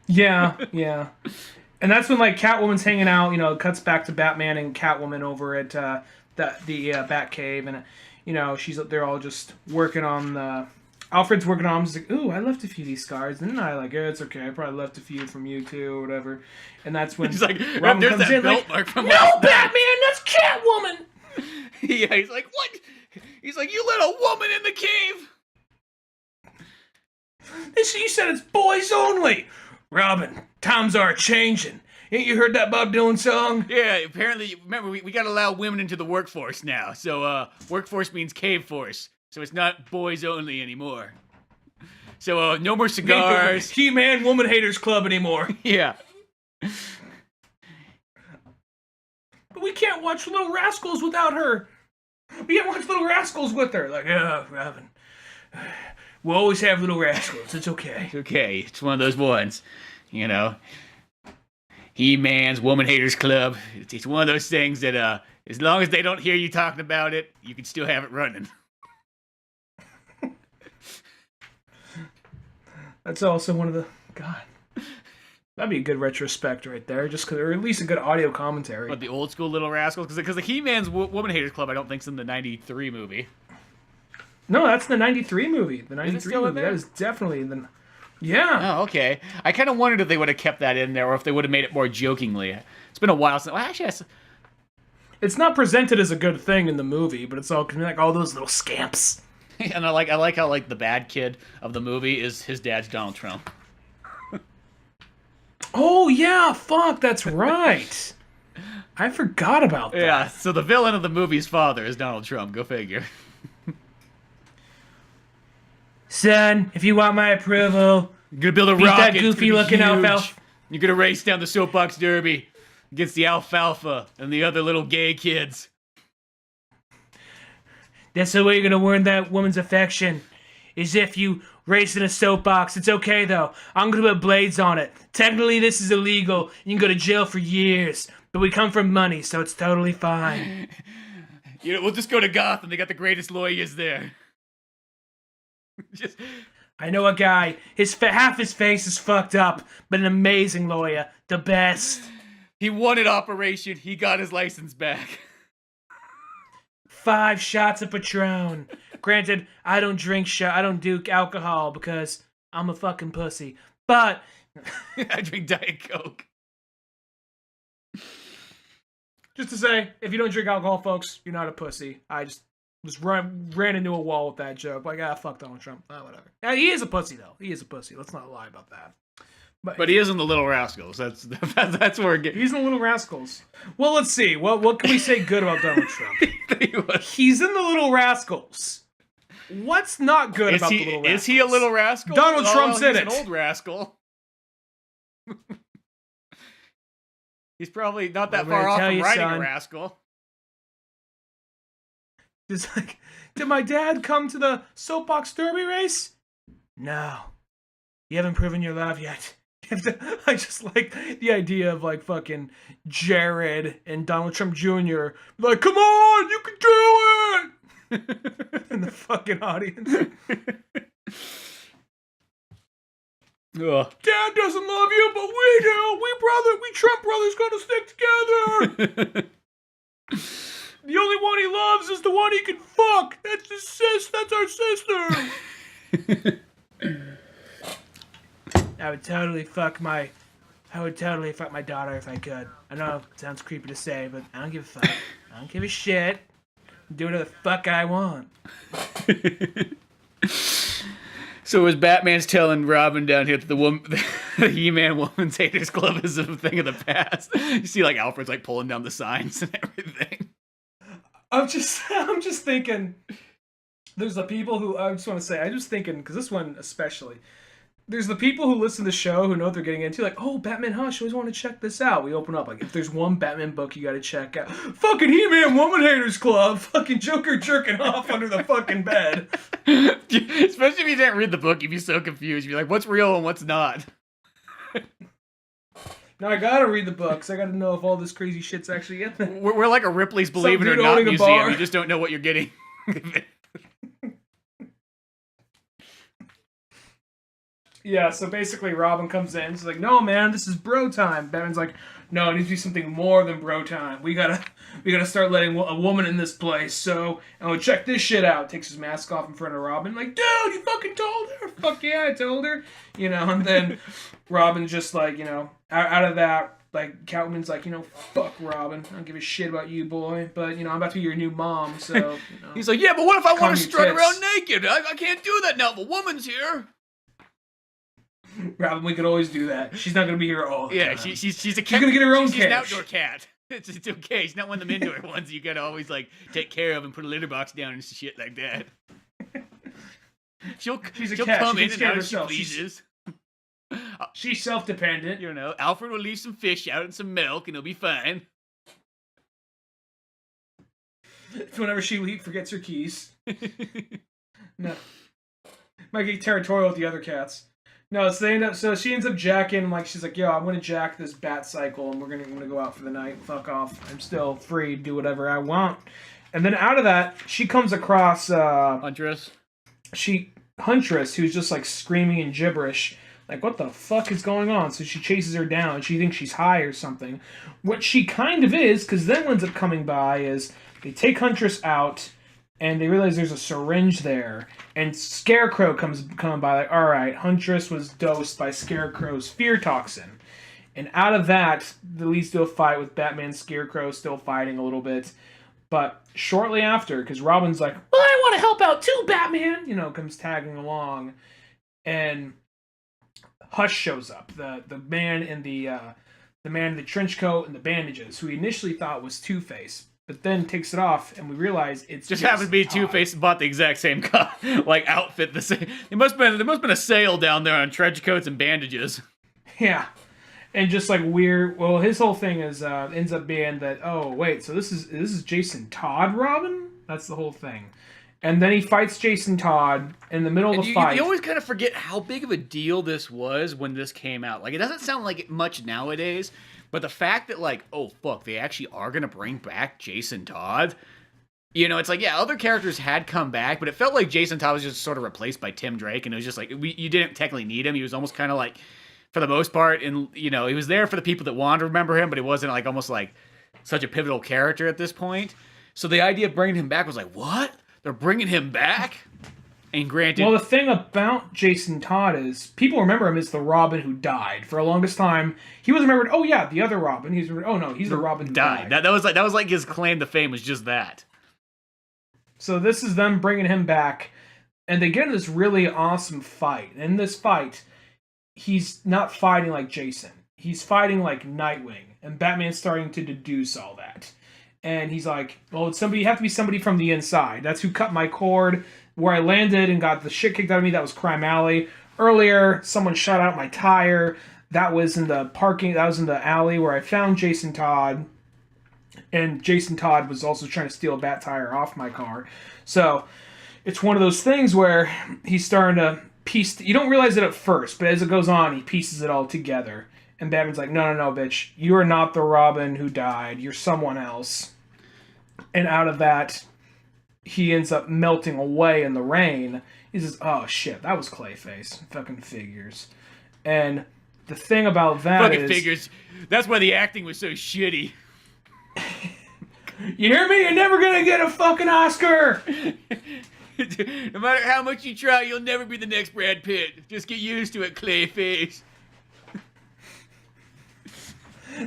Yeah. And that's when Catwoman's hanging out. Cuts back to Batman and Catwoman over at the Batcave, and they're all just working on the. Alfred's working on them. He's like, ooh, I left a few of these scars. Didn't I? Like, it's okay. I probably left a few from you, too, or whatever. And that's when he's like, Robin there's comes that in, belt mark from no, Batman, that's Catwoman! Yeah, he's like, what? He's like, you let a woman in the cave? You said it's boys only. Robin, times are changing. Ain't you heard that Bob Dylan song? Yeah, apparently, remember, we got to allow women into the workforce now. So, workforce means cave force. So it's not boys only anymore. So, no more cigars. He-Man Woman Haters Club anymore. Yeah. But we can't watch Little Rascals without her. We can't watch Little Rascals with her. Like, Robin. We'll always have Little Rascals. It's okay. It's okay. It's one of those ones. He-Man's Woman Haters Club. It's one of those things that, as long as they don't hear you talking about it, you can still have it running. That's also one of the... God. That'd be a good retrospect right there, or at least a good audio commentary. But the old school Little Rascals? Because the He-Man's Woman Haters Club, I don't think's in the 93 movie. No, that's the 93 movie. The 93 movie. That is definitely the... Yeah. Oh, okay. I kind of wondered if they would have kept that in there, or if they would have made it more jokingly. It's been a while since... Well, actually, it's not presented as a good thing in the movie, but it's all like all those little scamps. And I like how the bad kid of the movie is his dad's Donald Trump. Oh yeah, fuck, that's right. I forgot about that. Yeah, so the villain of the movie's father is Donald Trump. Go figure. Son, if you want my approval, you're gonna build a beat rocket. That goofy-looking alfalfa. You're gonna race down the soapbox derby against the alfalfa and the other little gay kids. That's the way you're gonna win that woman's affection. Is if you race in a soapbox. It's okay though. I'm gonna put blades on it. Technically, this is illegal. You can go to jail for years. But we come from money, so it's totally fine. We'll just go to Gotham. They got the greatest lawyers there. I know a guy. Half his face is fucked up, but an amazing lawyer. The best. He wanted Operation. He got his license back. 5 shots of Patron. Granted, I don't do alcohol because I'm a fucking pussy. But I drink Diet Coke. Just to say, if you don't drink alcohol, folks, you're not a pussy. I just ran into a wall with that joke. Like, fuck Donald Trump. Whatever. Yeah, he is a pussy, though. He is a pussy. Let's not lie about that. But he is in the Little Rascals. That's where it gets. He's in the Little Rascals. Well, let's see. What can we say good about Donald Trump? He's in the Little Rascals. What's not good about the Little Rascals? Is he a Little Rascal? Donald Trump's in it. He's an old rascal. He's probably not that far off from riding a rascal. Just like, did my dad come to the soapbox derby race? No. You haven't proven your love yet. I just like the idea of like fucking Jared and Donald Trump Jr. Like, come on, you can do it! In the fucking audience. Ugh. Dad doesn't love you, but we do. We Trump brothers gonna stick together. The only one he loves is the one he can fuck. That's his that's our sister. I would totally fuck my daughter if I could. I know it sounds creepy to say, but I don't give a fuck. I don't give a shit. Do whatever the fuck I want. So as Batman's telling Robin down here that the He-Man Woman's Haters Club is a thing of the past, you see like Alfred's like pulling down the signs and everything. I'm just thinking. There's the people who I just want to say. I'm just thinking because this one especially. There's the people who listen to the show who know what they're getting into. Like, oh, Batman Hush, I always want to check this out. We open up like, if there's one Batman book you got to check out, fucking He-Man Woman Haters Club, fucking Joker jerking off under the fucking bed. Especially if you didn't read the book, you'd be so confused. You'd be like, what's real and what's not? Now I gotta read the books. I gotta know if all this crazy shit's actually in there. We're like a Ripley's Believe It or Not museum. You just don't know what you're getting. Yeah, so basically Robin comes in. She's like, no, man, this is bro time. Batman's like, no, it needs to be something more than bro time. We gotta start letting a woman in this place. So, and we'll check this shit out. Takes his mask off in front of Robin. Like, dude, you fucking told her? Fuck yeah, I told her. You know, and then Robin's just like, you know, out of that, like, Catwoman's like, you know, fuck Robin. I don't give a shit about you, boy. But, you know, I'm about to be your new mom, so, you know. He's like, yeah, but what if I want to strut around naked? I can't do that now. The woman's here. Robin, we could always do that. She's not going to be here all the time. Yeah, she's a cat. She's going to get her own cat. She's an outdoor cat. It's okay. She's not one of them indoor ones you got to always, like, take care of and put a litter box down and shit like that. She'll come in and out as she pleases. She's self-dependent. You know, Alfred will leave some fish out and some milk and it'll be fine. Whenever she forgets her keys. No. Might get territorial with the other cats. No, so she ends up jacking, like, she's like, yo, I'm gonna jack this bat cycle and we're gonna go out for the night. Fuck off. I'm still free to do whatever I want. And then out of that, she comes across Huntress, who's just like screaming in gibberish. Like, what the fuck is going on? So she chases her down. She thinks she's high or something. What she kind of is, because then what ends up coming by is they take Huntress out, and they realize there's a syringe there. And Scarecrow coming by like, all right, Huntress was dosed by Scarecrow's fear toxin. And out of that, that leads to a fight with Batman and Scarecrow still fighting a little bit. But shortly after, because Robin's like, well, I want to help out too, Batman! You know, comes tagging along. And Hush shows up, the man in the trench coat and the bandages, who he initially thought was Two-Face, but then takes it off, and we realize it's just happens to be Two-Face and bought the exact same like outfit. The same. There must have been a sale down there on trench coats and bandages. Yeah, and just like weird. Well, his whole thing is ends up being that, oh wait, so this is Jason Todd Robin. That's the whole thing. And then he fights Jason Todd in the middle of the fight. You always kind of forget how big of a deal this was when this came out. Like, it doesn't sound like it much nowadays, but the fact that, like, oh, fuck, they actually are going to bring back Jason Todd. You know, it's like, yeah, other characters had come back, but it felt like Jason Todd was just sort of replaced by Tim Drake, and it was just like, you didn't technically need him. He was almost kind of like, for the most part, and, you know, he was there for the people that wanted to remember him, but he wasn't, like, almost like such a pivotal character at this point. So the idea of bringing him back was like, what? They're bringing him back? And granted... Well, the thing about Jason Todd is, people remember him as the Robin who died. For the longest time, he was remembered, oh yeah, the other Robin. He was remembered, oh no, he's the Robin who died. That was like his claim to fame was just that. So this is them bringing him back, and they get in this really awesome fight. In this fight, he's not fighting like Jason. He's fighting like Nightwing, and Batman's starting to deduce all that. And he's like, well, you have to be somebody from the inside. That's who cut my cord. Where I landed and got the shit kicked out of me, that was Crime Alley. Earlier, someone shot out my tire. That was in the alley where I found Jason Todd. And Jason Todd was also trying to steal a bat tire off my car. So, it's one of those things where he's starting to piece... You don't realize it at first, but as it goes on, he pieces it all together. And Batman's like, no, bitch. You are not the Robin who died. You're someone else. And out of that, he ends up melting away in the rain. He says, oh, shit, that was Clayface. Fucking figures. And the thing about that fucking figures. That's why the acting was so shitty. You hear me? You're never gonna get a fucking Oscar! No matter how much you try, you'll never be the next Brad Pitt. Just get used to it, Clayface.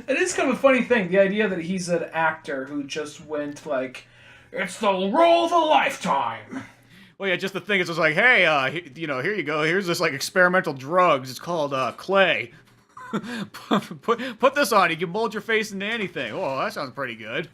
It is kind of a funny thing, the idea that he's an actor who just went like, it's the role of a lifetime. Well, yeah, just the thing is, it's like, hey, here you go. Here's this like experimental drugs. It's called clay. put this on. You can mold your face into anything. Oh, that sounds pretty good.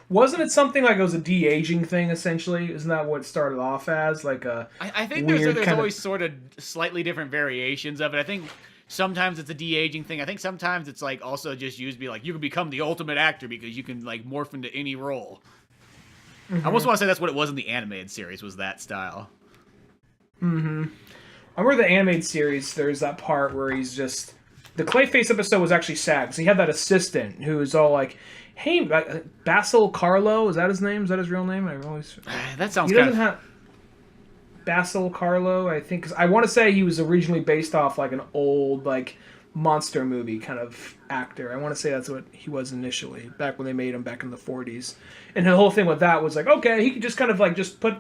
Wasn't it something like it was a de-aging thing, essentially? Isn't that what it started off as? Like a I think weird there's always sort of slightly different variations of it. I think sometimes it's a de-aging thing. I think sometimes it's like also just used to be like, you can become the ultimate actor because you can like morph into any role. I almost want to say that's what it was in the animated series, was that style. Mm-hmm. I remember the animated series, there's that part where he's just... The Clayface episode was actually sad, because he had that assistant who was all like, hey, Basil Carlo, is that his name? Is that his real name? That sounds He doesn't have... Basil Carlo, I think, because I want to say he was originally based off like an old, like, monster movie kind of actor. I want to say that's what he was initially, back when they made him back in the 40s. And the whole thing with that was like, okay, he could just kind of like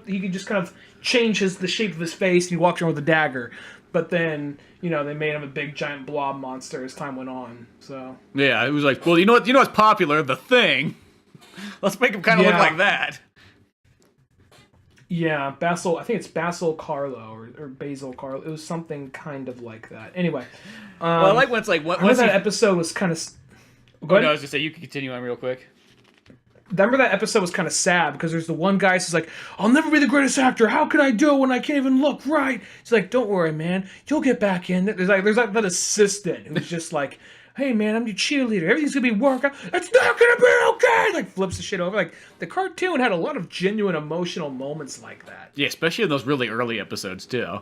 he could just kind of change the shape of his face, and he walked around with a dagger. But then, they made him a big giant blob monster as time went on. So yeah, it was like, well, you know what's popular? The Thing. Let's make him kind of look like that. Yeah, I think it's Basil Carlo or Basil Carlo. It was something kind of like that. Anyway. Well, I like when it's like... Once that episode was kind of... Go ahead. No, I was going to say, you can continue on real quick. Remember that episode was kind of sad because there's the one guy who's like, I'll never be the greatest actor. How can I do it when I can't even look right? He's like, don't worry, man. You'll get back in. There's like that assistant who's just like, hey, man, I'm your cheerleader. Everything's going to be work out. It's not going to be okay. Like, flips the shit over. Like, the cartoon had a lot of genuine emotional moments like that. Yeah, especially in those really early episodes, too.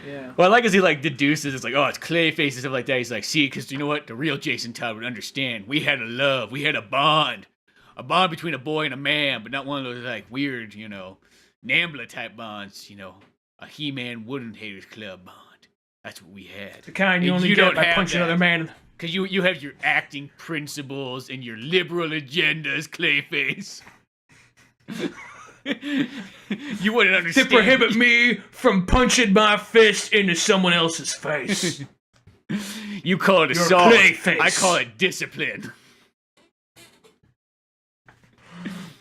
Yeah. Well, I like as he like deduces, it's like, oh, it's Clayface and stuff like that. He's like, see, because you know what? The real Jason Todd would understand. We had a love. We had a bond between a boy and a man, but not one of those like weird, Nambla type bonds. A He-Man Wooden Haters Club bond. That's what we had. The kind you only get by punching another man. Because you have your acting principles and your liberal agendas, Clayface. You wouldn't understand. To prohibit me from punching my fist into someone else's face. You call it assault. I call it discipline.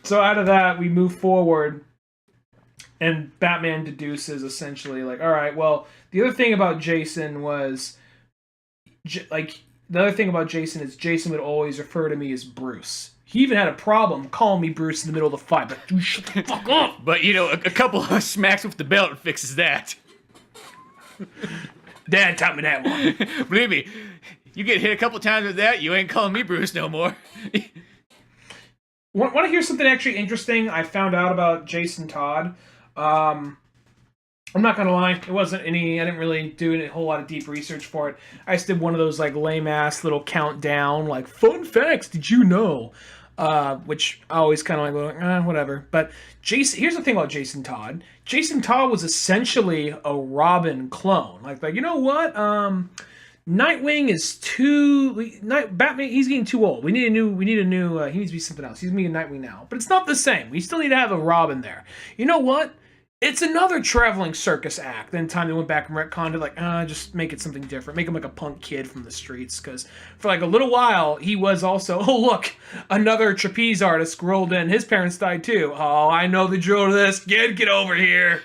So out of that, we move forward, and Batman deduces essentially like, all right, well, the other thing about Jason was, is Jason would always refer to me as Bruce. He even had a problem calling me Bruce in the middle of the fight. But dude, shut the fuck up. But, a couple of smacks with the belt fixes that. Dad taught me that one. Believe me, you get hit a couple times with that, you ain't calling me Bruce no more. Want to hear something actually interesting I found out about Jason Todd? I'm not going to lie, it wasn't any... I didn't really do a whole lot of deep research for it. I just did one of those, like, lame-ass little countdown, like, fun facts, did you know? Which I always kind of like, whatever. But here's the thing about Jason Todd. Jason Todd was essentially a Robin clone. Like you know what? Nightwing is Batman, he's getting too old. We need a new, he needs to be something else. He's going to be a Nightwing now. But it's not the same. We still need to have a Robin there. You know what? It's another traveling circus act. Then time they went back and retconned it, like, just make it something different. Make him like a punk kid from the streets. Because for like a little while, he was also, oh, look, another trapeze artist rolled in. His parents died too. Oh, I know the drill to this. Kid, get over here.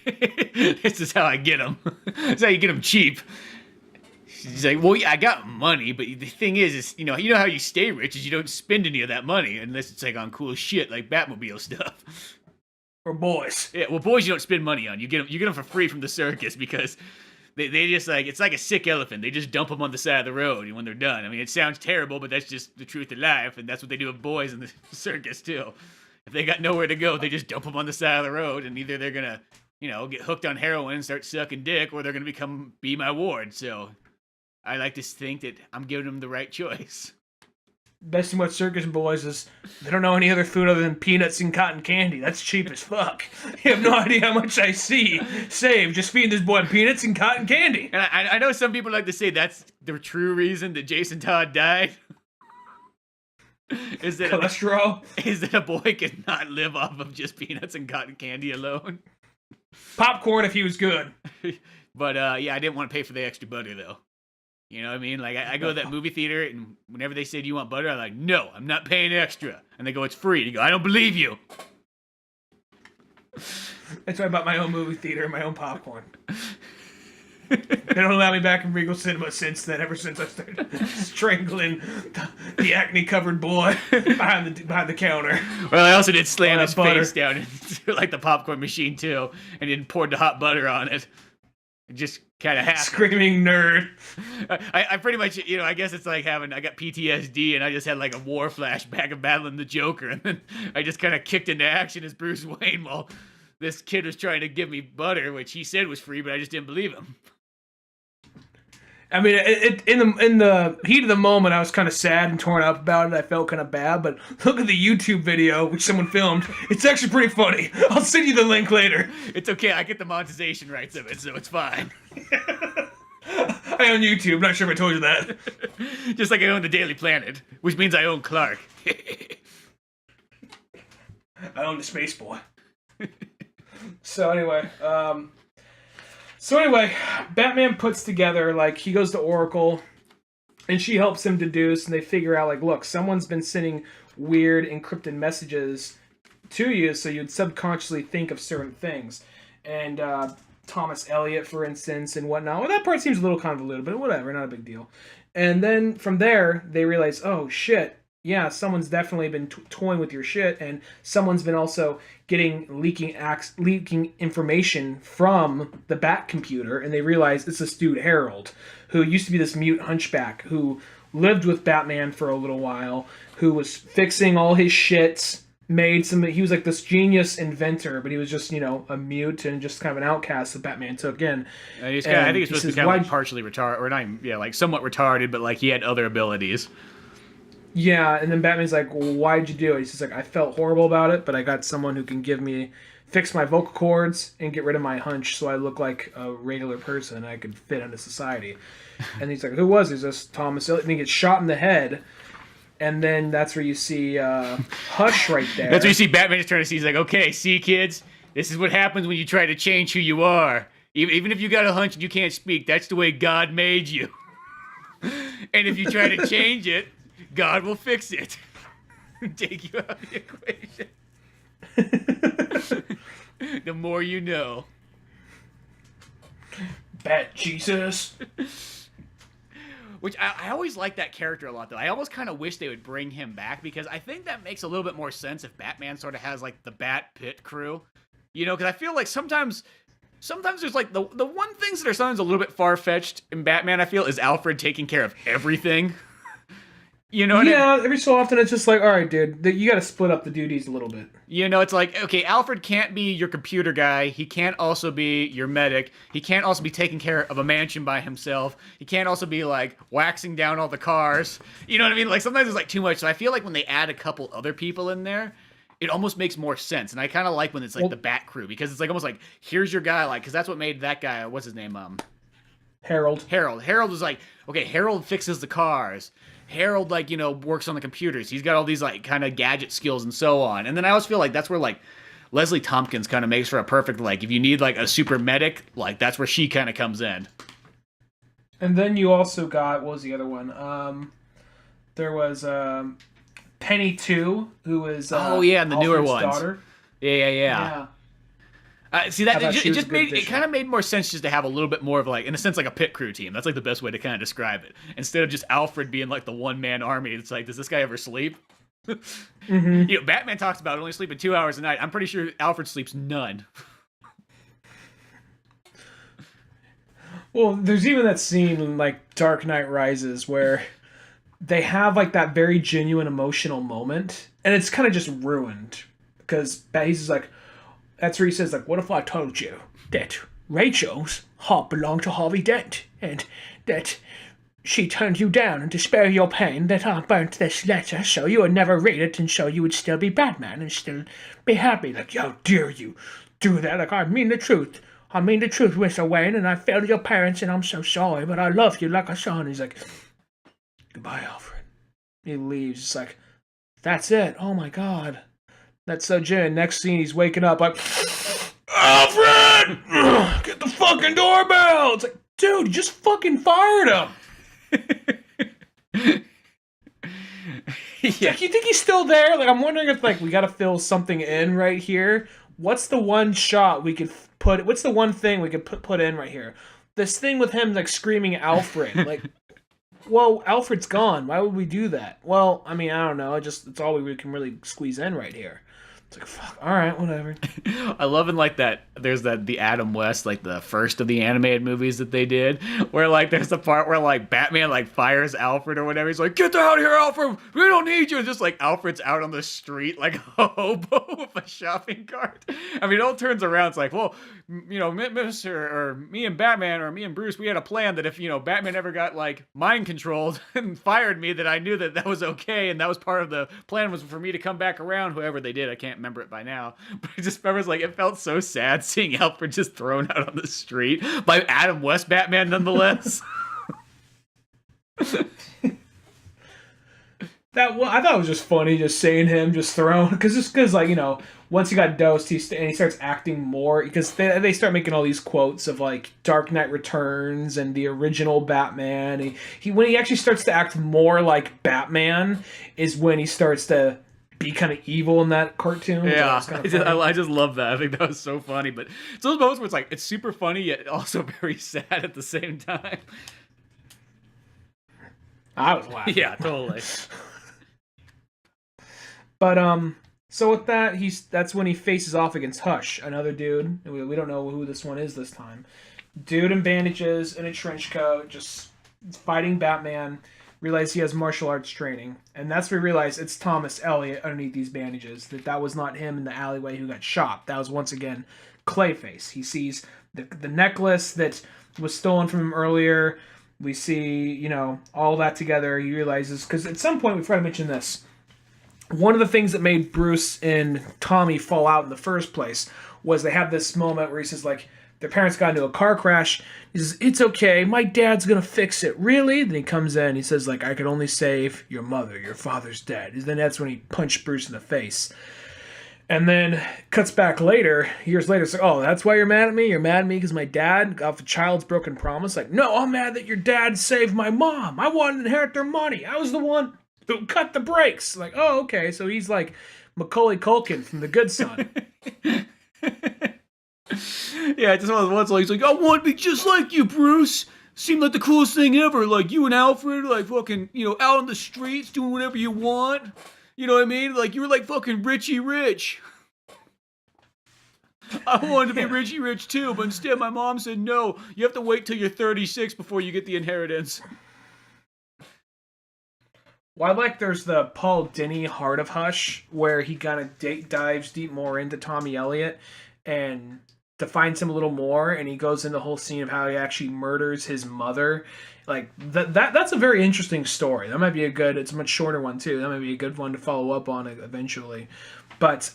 This is how I get him. This is how you get him cheap. He's like, well, yeah, I got money, but the thing is, you know how you stay rich is you don't spend any of that money unless it's like on cool shit like Batmobile stuff. Or boys. Yeah, well, boys you don't spend money on. You get them for free from the circus because they just like, it's like a sick elephant. They just dump them on the side of the road when they're done. I mean, it sounds terrible, but that's just the truth of life, and that's what they do with boys in the circus too. If they got nowhere to go, they just dump them on the side of the road, and either they're gonna, get hooked on heroin and start sucking dick, or they're gonna be my ward. So I like to think that I'm giving them the right choice. Best thing about circus boys is they don't know any other food other than peanuts and cotton candy. That's cheap as fuck. You have no idea how much I save just feeding this boy peanuts and cotton candy. And I know some people like to say that's the true reason that Jason Todd died. Is that cholesterol? Is that a boy could not live off of just peanuts and cotton candy alone? Popcorn if he was good. But yeah, I didn't want to pay for the extra butter though. You know what I mean? Like, I go to that movie theater, and whenever they say, do you want butter? I'm like, no, I'm not paying extra. And they go, it's free. And you go, I don't believe you. That's why I bought my own movie theater and my own popcorn. They don't allow me back in Regal Cinema since then, ever since I started strangling the acne-covered boy behind the counter. Well, I also did slam his face down into like the popcorn machine too, and then poured the hot butter on it. It just kind of happened. Screaming nerd. I pretty much, I guess it's like I got PTSD and I just had like a war flashback of battling the Joker, and then I just kind of kicked into action as Bruce Wayne while this kid was trying to give me butter, which he said was free, but I just didn't believe him. I mean, in the heat of the moment, I was kind of sad and torn up about it. I felt kind of bad, but look at the YouTube video, which someone filmed. It's actually pretty funny. I'll send you the link later. It's okay. I get the monetization rights of it, so it's fine. I own YouTube. Not sure if I told you that. Just like I own the Daily Planet, which means I own Clark. I own the Space Boy. So anyway, Batman puts together, like, he goes to Oracle, and she helps him deduce, and they figure out, like, look, someone's been sending weird encrypted messages to you, so you'd subconsciously think of certain things. And Thomas Elliot, for instance, and whatnot. Well, that part seems a little convoluted, but whatever, not a big deal. And then from there, they realize, oh, shit, yeah, someone's definitely been toying with your shit, and someone's been also leaking information from the Bat computer, and they realize it's this dude Harold, who used to be this mute hunchback, who lived with Batman for a little while, who was fixing all his shit, he was like this genius inventor, but he was just, a mute and just kind of an outcast that Batman took in. I think he's supposed to be kind of like partially retarded, or not even, like somewhat retarded, but like he had other abilities. Yeah, and then Batman's like, well, why'd you do it? He's just like, I felt horrible about it, but I got someone who can fix my vocal cords and get rid of my hunch so I look like a regular person and I could fit into society. And he's like, who was it? He's just Thomas Elliot. And he gets shot in the head, and then that's where you see Hush right there. That's where you see Batman just trying to see, he's like, okay, see, kids? This is what happens when you try to change who you are. Even if you got a hunch and you can't speak, that's the way God made you. And if you try to change it, God will fix it. Take you out of the equation. The more you know. Bat Jesus. Which I always like that character a lot, though. I almost kind of wish they would bring him back, because I think that makes a little bit more sense if Batman sort of has like the Bat Pit crew. Because I feel like sometimes there's like the one things that are sometimes a little bit far-fetched in Batman, I feel, is Alfred taking care of everything. You know what I mean? Every so often it's just like, all right, dude, you got to split up the duties a little bit. It's like, okay, Alfred can't be your computer guy. He can't also be your medic. He can't also be taking care of a mansion by himself. He can't also be, like, waxing down all the cars. You know what I mean? Like, sometimes it's, like, too much. So I feel like when they add a couple other people in there, it almost makes more sense. And I kind of like when it's, like, the Bat Crew, because it's, like, almost like, here's your guy, like, because that's what made that guy, what's his name? Harold. Harold was like, okay, Harold fixes the cars. Harold, like, works on the computers. He's got all these, like, kind of gadget skills and so on. And then I always feel like that's where, like, Leslie Tompkins kind of makes for a perfect, like, if you need, like, a super medic, like, that's where she kind of comes in. And then you also got, what was the other one? There was Penny 2, who was and the Alfred's newer ones. Daughter. Yeah. See, that it kind of made more sense just to have a little bit more of, like, in a sense, like a pit crew team. That's like the best way to kind of describe it. Instead of just Alfred being like the one-man army, it's like, does this guy ever sleep? Mm-hmm. Batman talks about only sleeping 2 hours a night. I'm pretty sure Alfred sleeps none. Well, there's even that scene in, like, Dark Knight Rises where they have, like, that very genuine emotional moment, and it's kind of just ruined. Because he's just like, that's where he says, like, what if I told you that Rachel's heart belonged to Harvey Dent, and that she turned you down, and to spare your pain, that I burnt this letter so you would never read it, and so you would still be Batman and still be happy. Like, how dare you do that? Like, I mean the truth. I mean the truth, Mr. Wayne, and I failed your parents, and I'm so sorry, but I love you like a son. He's like, goodbye, Alfred. He leaves. It's like, that's it. Oh, my God. That's so genuine. Next scene, he's waking up like, Alfred! Get the fucking doorbell! It's like, dude, you just fucking fired him! Yeah. Like, you think he's still there? Like, I'm wondering if, like, we gotta fill something in right here what's the one shot we could put? What's the one thing we could put in right here? This thing with him like screaming Alfred, like, well, Alfred's gone. Why would we do that? Well, I mean, I don't know. It's all we can really squeeze in right here. It's like, fuck, all right, whatever. I love in like that. There's the Adam West, like the first of the animated movies that they did, where like there's the part where like Batman like fires Alfred or whatever. He's like, "Get the hell out of here, Alfred! We don't need you." And just like Alfred's out on the street like a hobo with a shopping cart. I mean, it all turns around. It's like, well, you know, Mister or me and Batman or me and Bruce, we had a plan that if Batman ever got like mind controlled and fired me, that I knew that was okay, and that was part of the plan was for me to come back around. Whoever they did, I can't remember it by now, but I just remember like it felt so sad seeing Alfred just thrown out on the street by Adam West Batman nonetheless. I thought it was just funny just seeing him just thrown because like once he got dosed he starts acting more because they start making all these quotes of like Dark Knight Returns and the original Batman. He when he actually starts to act more like Batman is when he starts to be kind of evil in that cartoon. Yeah, I just love that. I think that was so funny. But it's those moments where it's like it's super funny yet also very sad at the same time. I was laughing. Yeah, totally. But so with that, that's when he faces off against Hush, another dude. We don't know who this one is this time. Dude in bandages in a trench coat, just fighting Batman. Realize he has martial arts training, and that's where we realize it's Thomas Elliot underneath these bandages. That was not him in the alleyway who got shot. That was once again Clayface. He sees the necklace that was stolen from him earlier. We see all that together. He realizes because at some point we forgot to mention this. One of the things that made Bruce and Tommy fall out in the first place was they have this moment where he says like their parents got into a car crash. He says, "It's okay. My dad's going to fix it." Really? Then he comes in. He says, like, "I could only save your mother. Your father's dead." And then that's when he punched Bruce in the face. And then cuts back later, years later. It's like, "Oh, that's why you're mad at me? You're mad at me because my dad got the child's broken promise?" Like, "No, I'm mad that your dad saved my mom. I wanted to inherit their money. I was the one who cut the brakes." Like, oh, okay. So he's like Macaulay Culkin from The Good Son. Yeah, just once he's like, "I want to be just like you, Bruce. Seemed like the coolest thing ever. Like you and Alfred, like fucking, out on the streets doing whatever you want. You know what I mean? Like you were like fucking Richie Rich. I wanted to be Richie Rich too, but instead my mom said no. You have to wait till you're 36 before you get the inheritance." Well, I like there's the Paul Dini Heart of Hush where he kind of dives deep more into Tommy Elliot and defines him a little more, and he goes into the whole scene of how he actually murders his mother. Like that's a very interesting story. That might be it's a much shorter one too. That might be a good one to follow up on eventually. But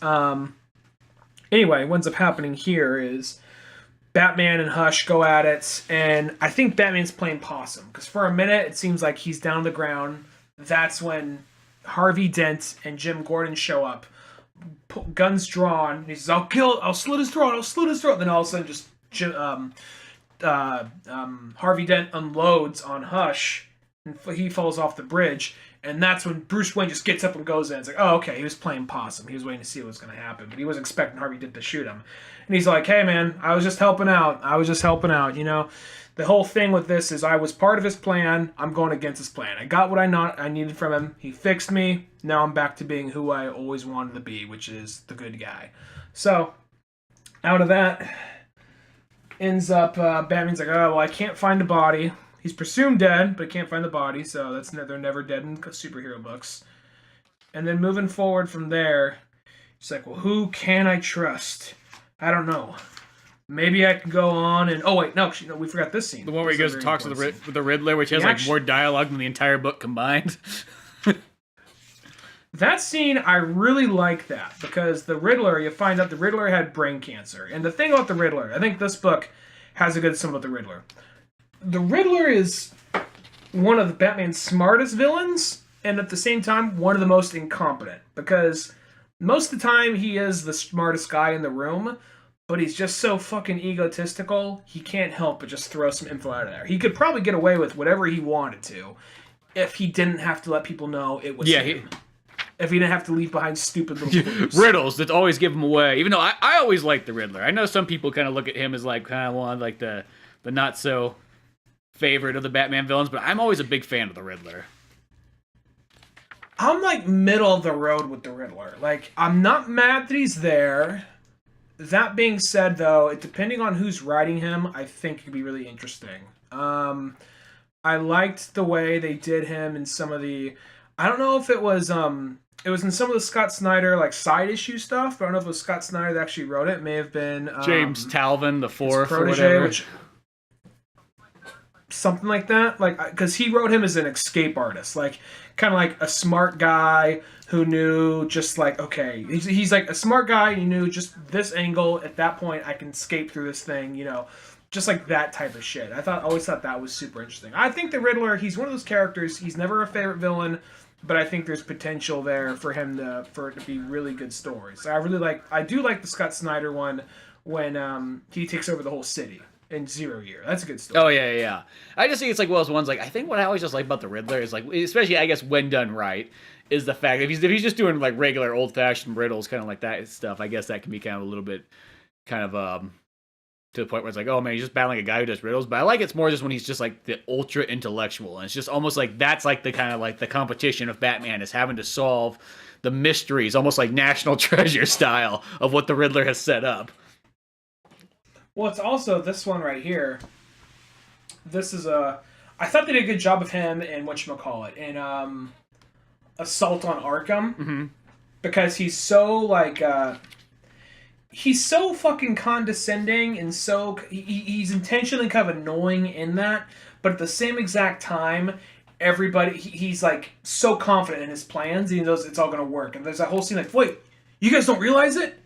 anyway, what ends up happening here is Batman and Hush go at it, and I think Batman's playing possum because for a minute it seems like he's down on the ground. That's when Harvey Dent and Jim Gordon show up. Guns drawn. He says, I'll slit his throat. Then all of a sudden, just Harvey Dent unloads on Hush, and he falls off the bridge. And that's when Bruce Wayne just gets up and goes in. It's like, oh, okay, he was playing possum. He was waiting to see what was going to happen, but he wasn't expecting Harvey Dent to shoot him. And he's like, "Hey, man, I was just helping out. The whole thing with this is I was part of his plan. I'm going against his plan. I got what I needed from him. He fixed me. Now I'm back to being who I always wanted to be, which is the good guy." So, out of that, ends up Batman's like, "Oh, well, I can't find the body." He's presumed dead, but can't find the body, so they're never dead in superhero books. And then moving forward from there, he's like, "Well, who can I trust? I don't know. Maybe I can go on and..." Oh, wait, no, we forgot this scene. The one where he goes and talks to the Riddler, which has more dialogue than the entire book combined. That scene, I really like that, because the Riddler, you find out the Riddler had brain cancer. And the thing about the Riddler, I think this book has a good symbol about the Riddler. The Riddler is one of Batman's smartest villains, and at the same time, one of the most incompetent. Because most of the time, he is the smartest guy in the room, but he's just so fucking egotistical, he can't help but just throw some info out of there. He could probably get away with whatever he wanted to, if he didn't have to let people know it was him. if he didn't have to leave behind stupid little clues. Riddles that always give him away. Even though I always like the Riddler. I know some people kind of look at him as like kind of one of like the not so favorite of the Batman villains, but I'm always a big fan of the Riddler. I'm like middle of the road with the Riddler. Like, I'm not mad that he's there. That being said, though, depending on who's writing him, I think it could be really interesting. I liked the way they did him in some of the... I don't know if it was in some of the Scott Snyder like side issue stuff, but I don't know if it was Scott Snyder that actually wrote it. It may have been James Talvin, the fourth, protege, or whatever. which, something like that. Like, because he wrote him as an escape artist, like kind of like a smart guy who knew just like, okay, he's like a smart guy. He knew just this angle at that point, I can escape through this thing, you know. Just like that type of shit. Always thought that was super interesting. I think the Riddler, he's one of those characters. He's never a favorite villain, but I think there's potential there for it to be really good stories. I do like the Scott Snyder one when he takes over the whole city in 0 Year. That's a good story. Oh yeah. I just think it's like one of those ones. Like I think what I always just like about the Riddler is like, especially I guess when done right, is the fact that if he's just doing like regular old fashioned riddles, kind of like that stuff. I guess that can be kind of a little bit kind of to the point where it's like, oh man, he's just battling a guy who does riddles. But I like it's more just when he's just like the ultra intellectual, and it's just almost like that's like the kind of like the competition of Batman is having to solve the mysteries, almost like National Treasure style of what the Riddler has set up. Well, it's also this one right here. This is I thought they did a good job of him in whatchamacallit, in Assault on Arkham, because he's so like. He's so fucking condescending and so... He's intentionally kind of annoying in that, but at the same exact time, everybody... He's like so confident in his plans, and he knows it's all going to work. And there's that whole scene like, wait, you guys don't realize it?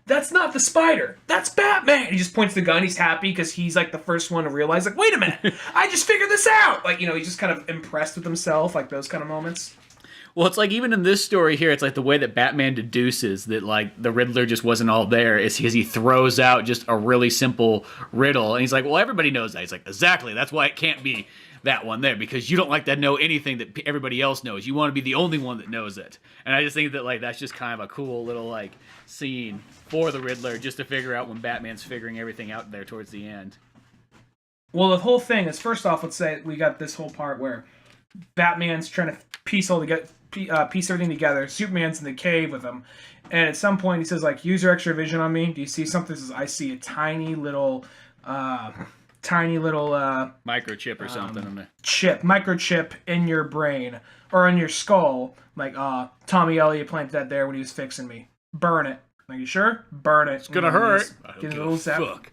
That's not the Spider. That's Batman. He just points the gun. He's happy because he's like the first one to realize, like, wait a minute, I just figured this out. Like, you know, he's just kind of impressed with himself, like those kind of moments. Well, it's like even in this story here, it's like the way that Batman deduces that like the Riddler just wasn't all there is because he throws out just a really simple riddle, and he's like, "Well, everybody knows that." He's like, "Exactly. That's why it can't be that one there because you don't like to know anything that everybody else knows. You want to be the only one that knows it." And I just think that like that's just kind of a cool little like scene for the Riddler just to figure out when Batman's figuring everything out there towards the end. Well, the whole thing is, first off, let's say we got this whole part where Batman's trying to piece everything together. Superman's in the cave with him, and at some point he says, like, use your extra vision on me. Do you see something? He says, I see a tiny little microchip or something in there. Microchip in your brain or in your skull. Like, Tommy Elliott planted that there when he was fixing me. Burn it. Like, you sure? Burn it. It's gonna hurt. Get a little zap. Fuck.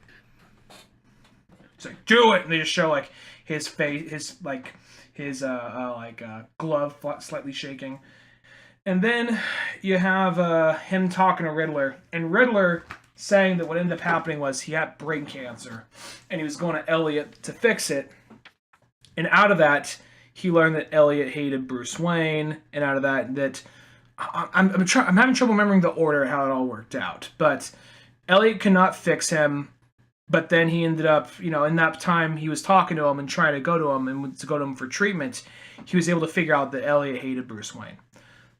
It's like, do it, and they just show like his face, his glove slightly shaking. And then you have him talking to Riddler. And Riddler saying that what ended up happening was he had brain cancer. And he was going to Elliot to fix it. And out of that, he learned that Elliot hated Bruce Wayne. And out of that I'm having trouble remembering the order how it all worked out. But Elliot could not fix him. But then he ended up, you know, in that time he was talking to him and trying to go to him and to go to him for treatment, he was able to figure out that Elliot hated Bruce Wayne.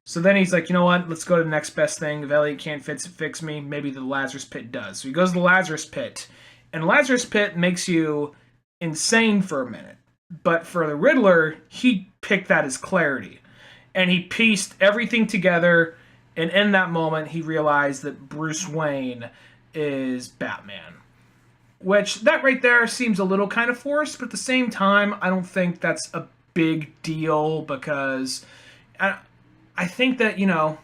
So then he's like, you know what, let's go to the next best thing. If Elliot can't fix me, maybe the Lazarus Pit does. So he goes to the Lazarus Pit. And Lazarus Pit makes you insane for a minute. But for the Riddler, he picked that as clarity. And he pieced everything together. And in that moment, he realized that Bruce Wayne is Batman. Which, that right there seems a little kind of forced, but at the same time, I don't think that's a big deal because I think that, you know,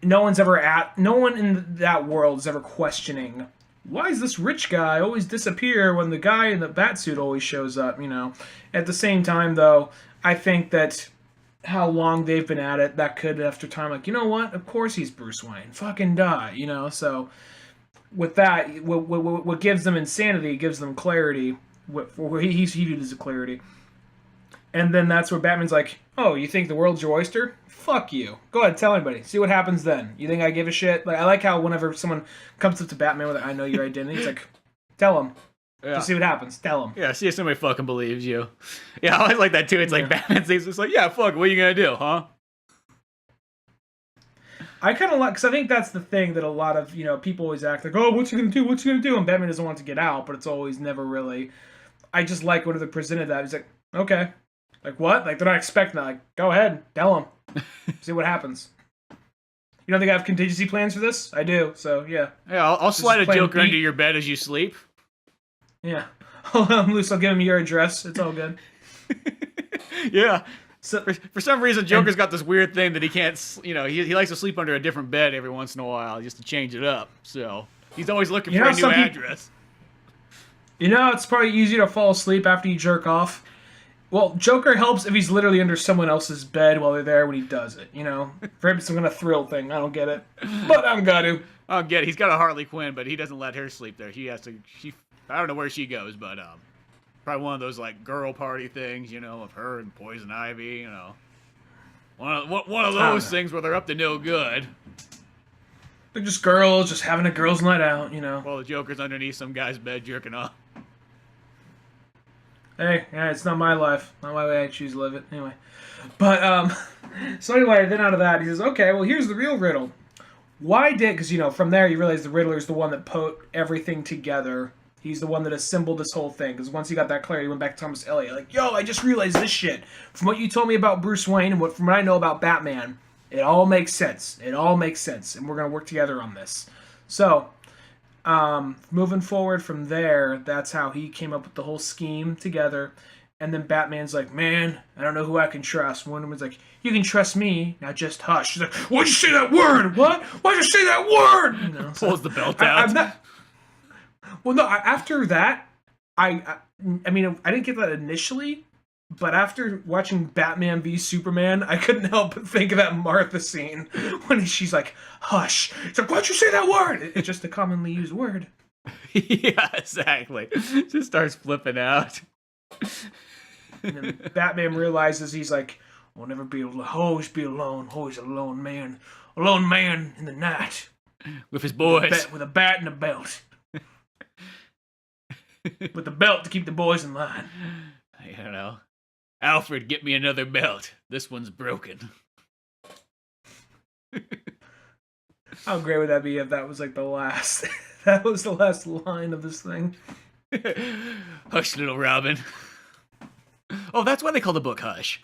no one in that world is ever questioning, why is this rich guy always disappear when the guy in the batsuit always shows up, you know? At the same time, though, I think that how long they've been at it, that could, after time, like, you know what? Of course he's Bruce Wayne. Fucking die, you know? So with that, what gives them insanity gives them clarity. What he's viewed as a clarity. And then that's where Batman's like, oh, you think the world's your oyster? Fuck you. Go ahead, tell anybody. See what happens then. You think I give a shit? Like, I like how whenever someone comes up to Batman with, I know your identity, he's like, tell him. Yeah. Just see what happens. Tell him. Yeah, see if somebody fucking believes you. Yeah, I always like that too. It's like Batman thinks, it's like, yeah, fuck, what are you gonna do, huh? I kind of like, because I think that's the thing that a lot of, people always act like, oh, what's he going to do? What's he going to do? And Batman doesn't want to get out, but it's always never really. I just like when they're presented that. He's like, okay. Like, what? Like, they're not expecting that. Like, go ahead. Tell him. See what happens. You don't think I have contingency plans for this? I do, so yeah. Yeah, I'll slide a Joker under your bed as you sleep. Yeah. I'm loose. I'll give him your address. It's all good. Yeah. So, for some reason, Joker's got this weird thing that he can't, he likes to sleep under a different bed every once in a while just to change it up. So he's always looking for a new address. It's probably easier to fall asleep after you jerk off. Well, Joker helps if he's literally under someone else's bed while they're there when he does it, For him, it's some kind of thrill thing. I don't get it. But I'm gonna. I don't get it. He's got a Harley Quinn, but he doesn't let her sleep there. I don't know where she goes, but probably one of those, like, girl party things, of her and Poison Ivy, One of those things where they're up to no good. They're just girls, just having a girls' night out, While the Joker's underneath some guy's bed jerking off. Hey, yeah, it's not my life. Not my way I choose to live it. Anyway. But, so anyway, then out of that, he says, okay, well, here's the real riddle. Why did, because, from there you realize the Riddler's the one that put everything together. He's the one that assembled this whole thing. Because once he got that clarity, he went back to Thomas Elliot. Like, yo, I just realized this shit. From what you told me about Bruce Wayne and from what I know about Batman, it all makes sense. It all makes sense. And we're going to work together on this. So, moving forward from there, that's how he came up with the whole scheme together. And then Batman's like, man, I don't know who I can trust. Wonder Woman's like, you can trust me, now just hush. She's like, why'd you say that word? What? Why'd you say that word? Pulls the belt out. Well, no, after that, I mean, I didn't get that initially, but after watching Batman v Superman, I couldn't help but think of that Martha scene when she's like, hush. It's like, why'd you say that word? It's just a commonly used word. Yeah, exactly. Just starts flipping out. And then Batman realizes he's like, I'll never be alone. Always be alone. Always a lone man. A lone man in the night. With his boys. With a bat and a belt. With the belt to keep the boys in line. I don't know. Alfred, get me another belt. This one's broken. How great would that be if that was like the last... that was the last line of this thing. Hush, little Robin. Oh, that's why they call the book Hush.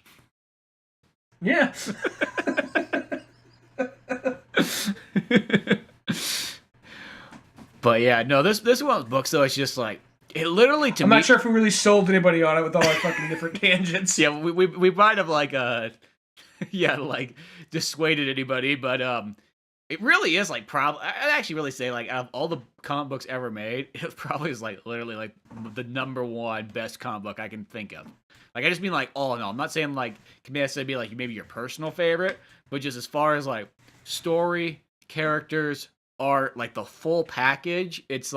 Yeah. But yeah, no, this one's book, so it's just like, it literally to I'm me... not sure if we really sold anybody on it with all our fucking different tangents. Yeah, we might have like dissuaded anybody, but it really is like I'd actually really say like out of all the comic books ever made, it probably is like literally like the number one best comic book I can think of. Like I just mean like all in all. I'm not saying like can be like maybe your personal favorite, but just as far as like story, characters, art, like the full package, it's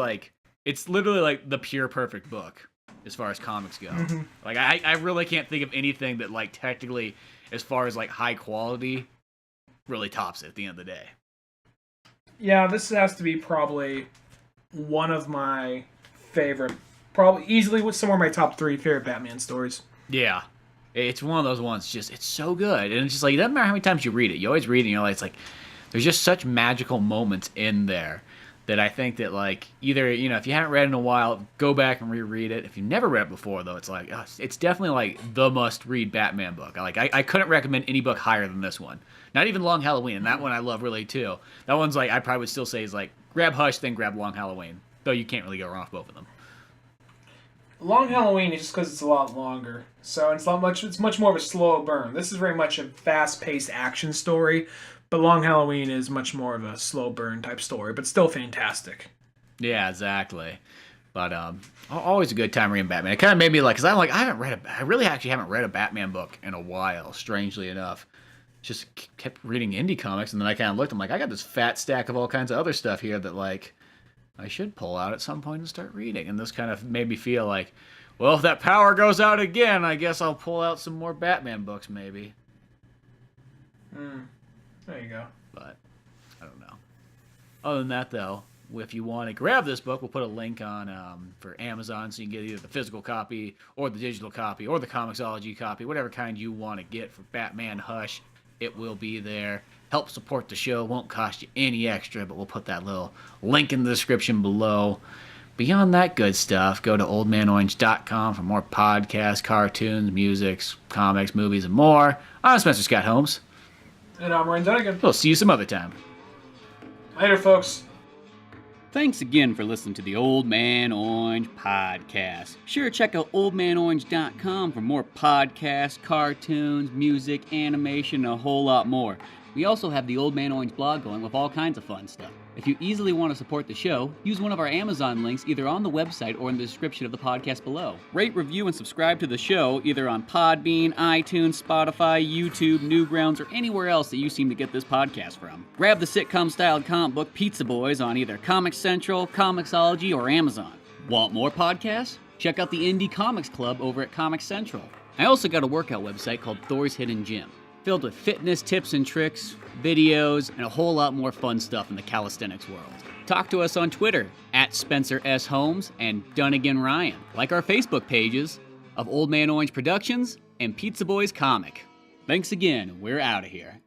literally like the pure perfect book as far as comics go. Mm-hmm. Like I really can't think of anything that like technically as far as like high quality really tops it at the end of the day. Yeah, this has to be probably one of my favorite, probably easily with somewhere in my top 3 favorite Batman stories. Yeah. It's one of those ones, just it's so good. And it's just like, it doesn't matter how many times you read it. You always read it and you're like, it's like, there's just such magical moments in there that I think that like either, if you haven't read it in a while, go back and reread it. If you've never read it before though, it's like, it's definitely like the must read Batman book. I couldn't recommend any book higher than this one. Not even Long Halloween, and that one I love really too. That one's like, I probably would still say is like, grab Hush, then grab Long Halloween. Though you can't really go wrong with both of them. Long Halloween is just because it's a lot longer. So it's much more of a slow burn. This is very much a fast-paced action story, but Long Halloween is much more of a slow burn type story, but still fantastic. Yeah, exactly. But always a good time reading Batman. It kind of made me like, because I really actually haven't read a Batman book in a while, strangely enough. Just kept reading indie comics, and then I kind of looked, I'm like, I got this fat stack of all kinds of other stuff here that like I should pull out at some point and start reading. And this kind of made me feel like, well, if that power goes out again, I guess I'll pull out some more Batman books maybe. There you go. But I don't know. Other than that, though, if you want to grab this book, we'll put a link on for Amazon so you can get either the physical copy or the digital copy or the Comixology copy, whatever kind you want to get for Batman Hush. It will be there. help support the show. Won't cost you any extra, but we'll put that little link in the description below. Beyond that good stuff, go to oldmanorange.com for more podcasts, cartoons, music, comics, movies, and more. I'm Spencer Scott Holmes. And I'm Ryan Dunigan. We'll see you some other time. Later, folks. Thanks again for listening to the Old Man Orange Podcast. Sure, check out oldmanorange.com for more podcasts, cartoons, music, animation, and a whole lot more. We also have the Old Man Orange blog going with all kinds of fun stuff. If you easily want to support the show, use one of our Amazon links either on the website or in the description of the podcast below. Rate, review, and subscribe to the show either on Podbean, iTunes, Spotify, YouTube, Newgrounds, or anywhere else that you seem to get this podcast from. Grab the sitcom-styled comic book Pizza Boys on either Comic Central, Comixology, or Amazon. Want more podcasts? Check out the Indie Comics Club over at Comic Central. I also got a workout website called Thor's Hidden Gym, filled with fitness tips and tricks, videos, and a whole lot more fun stuff in the calisthenics world. Talk to us on Twitter at Spencer S. Holmes and Dunigan Ryan. Like our Facebook pages of Old Man Orange Productions and Pizza Boys Comic. Thanks again. We're out of here.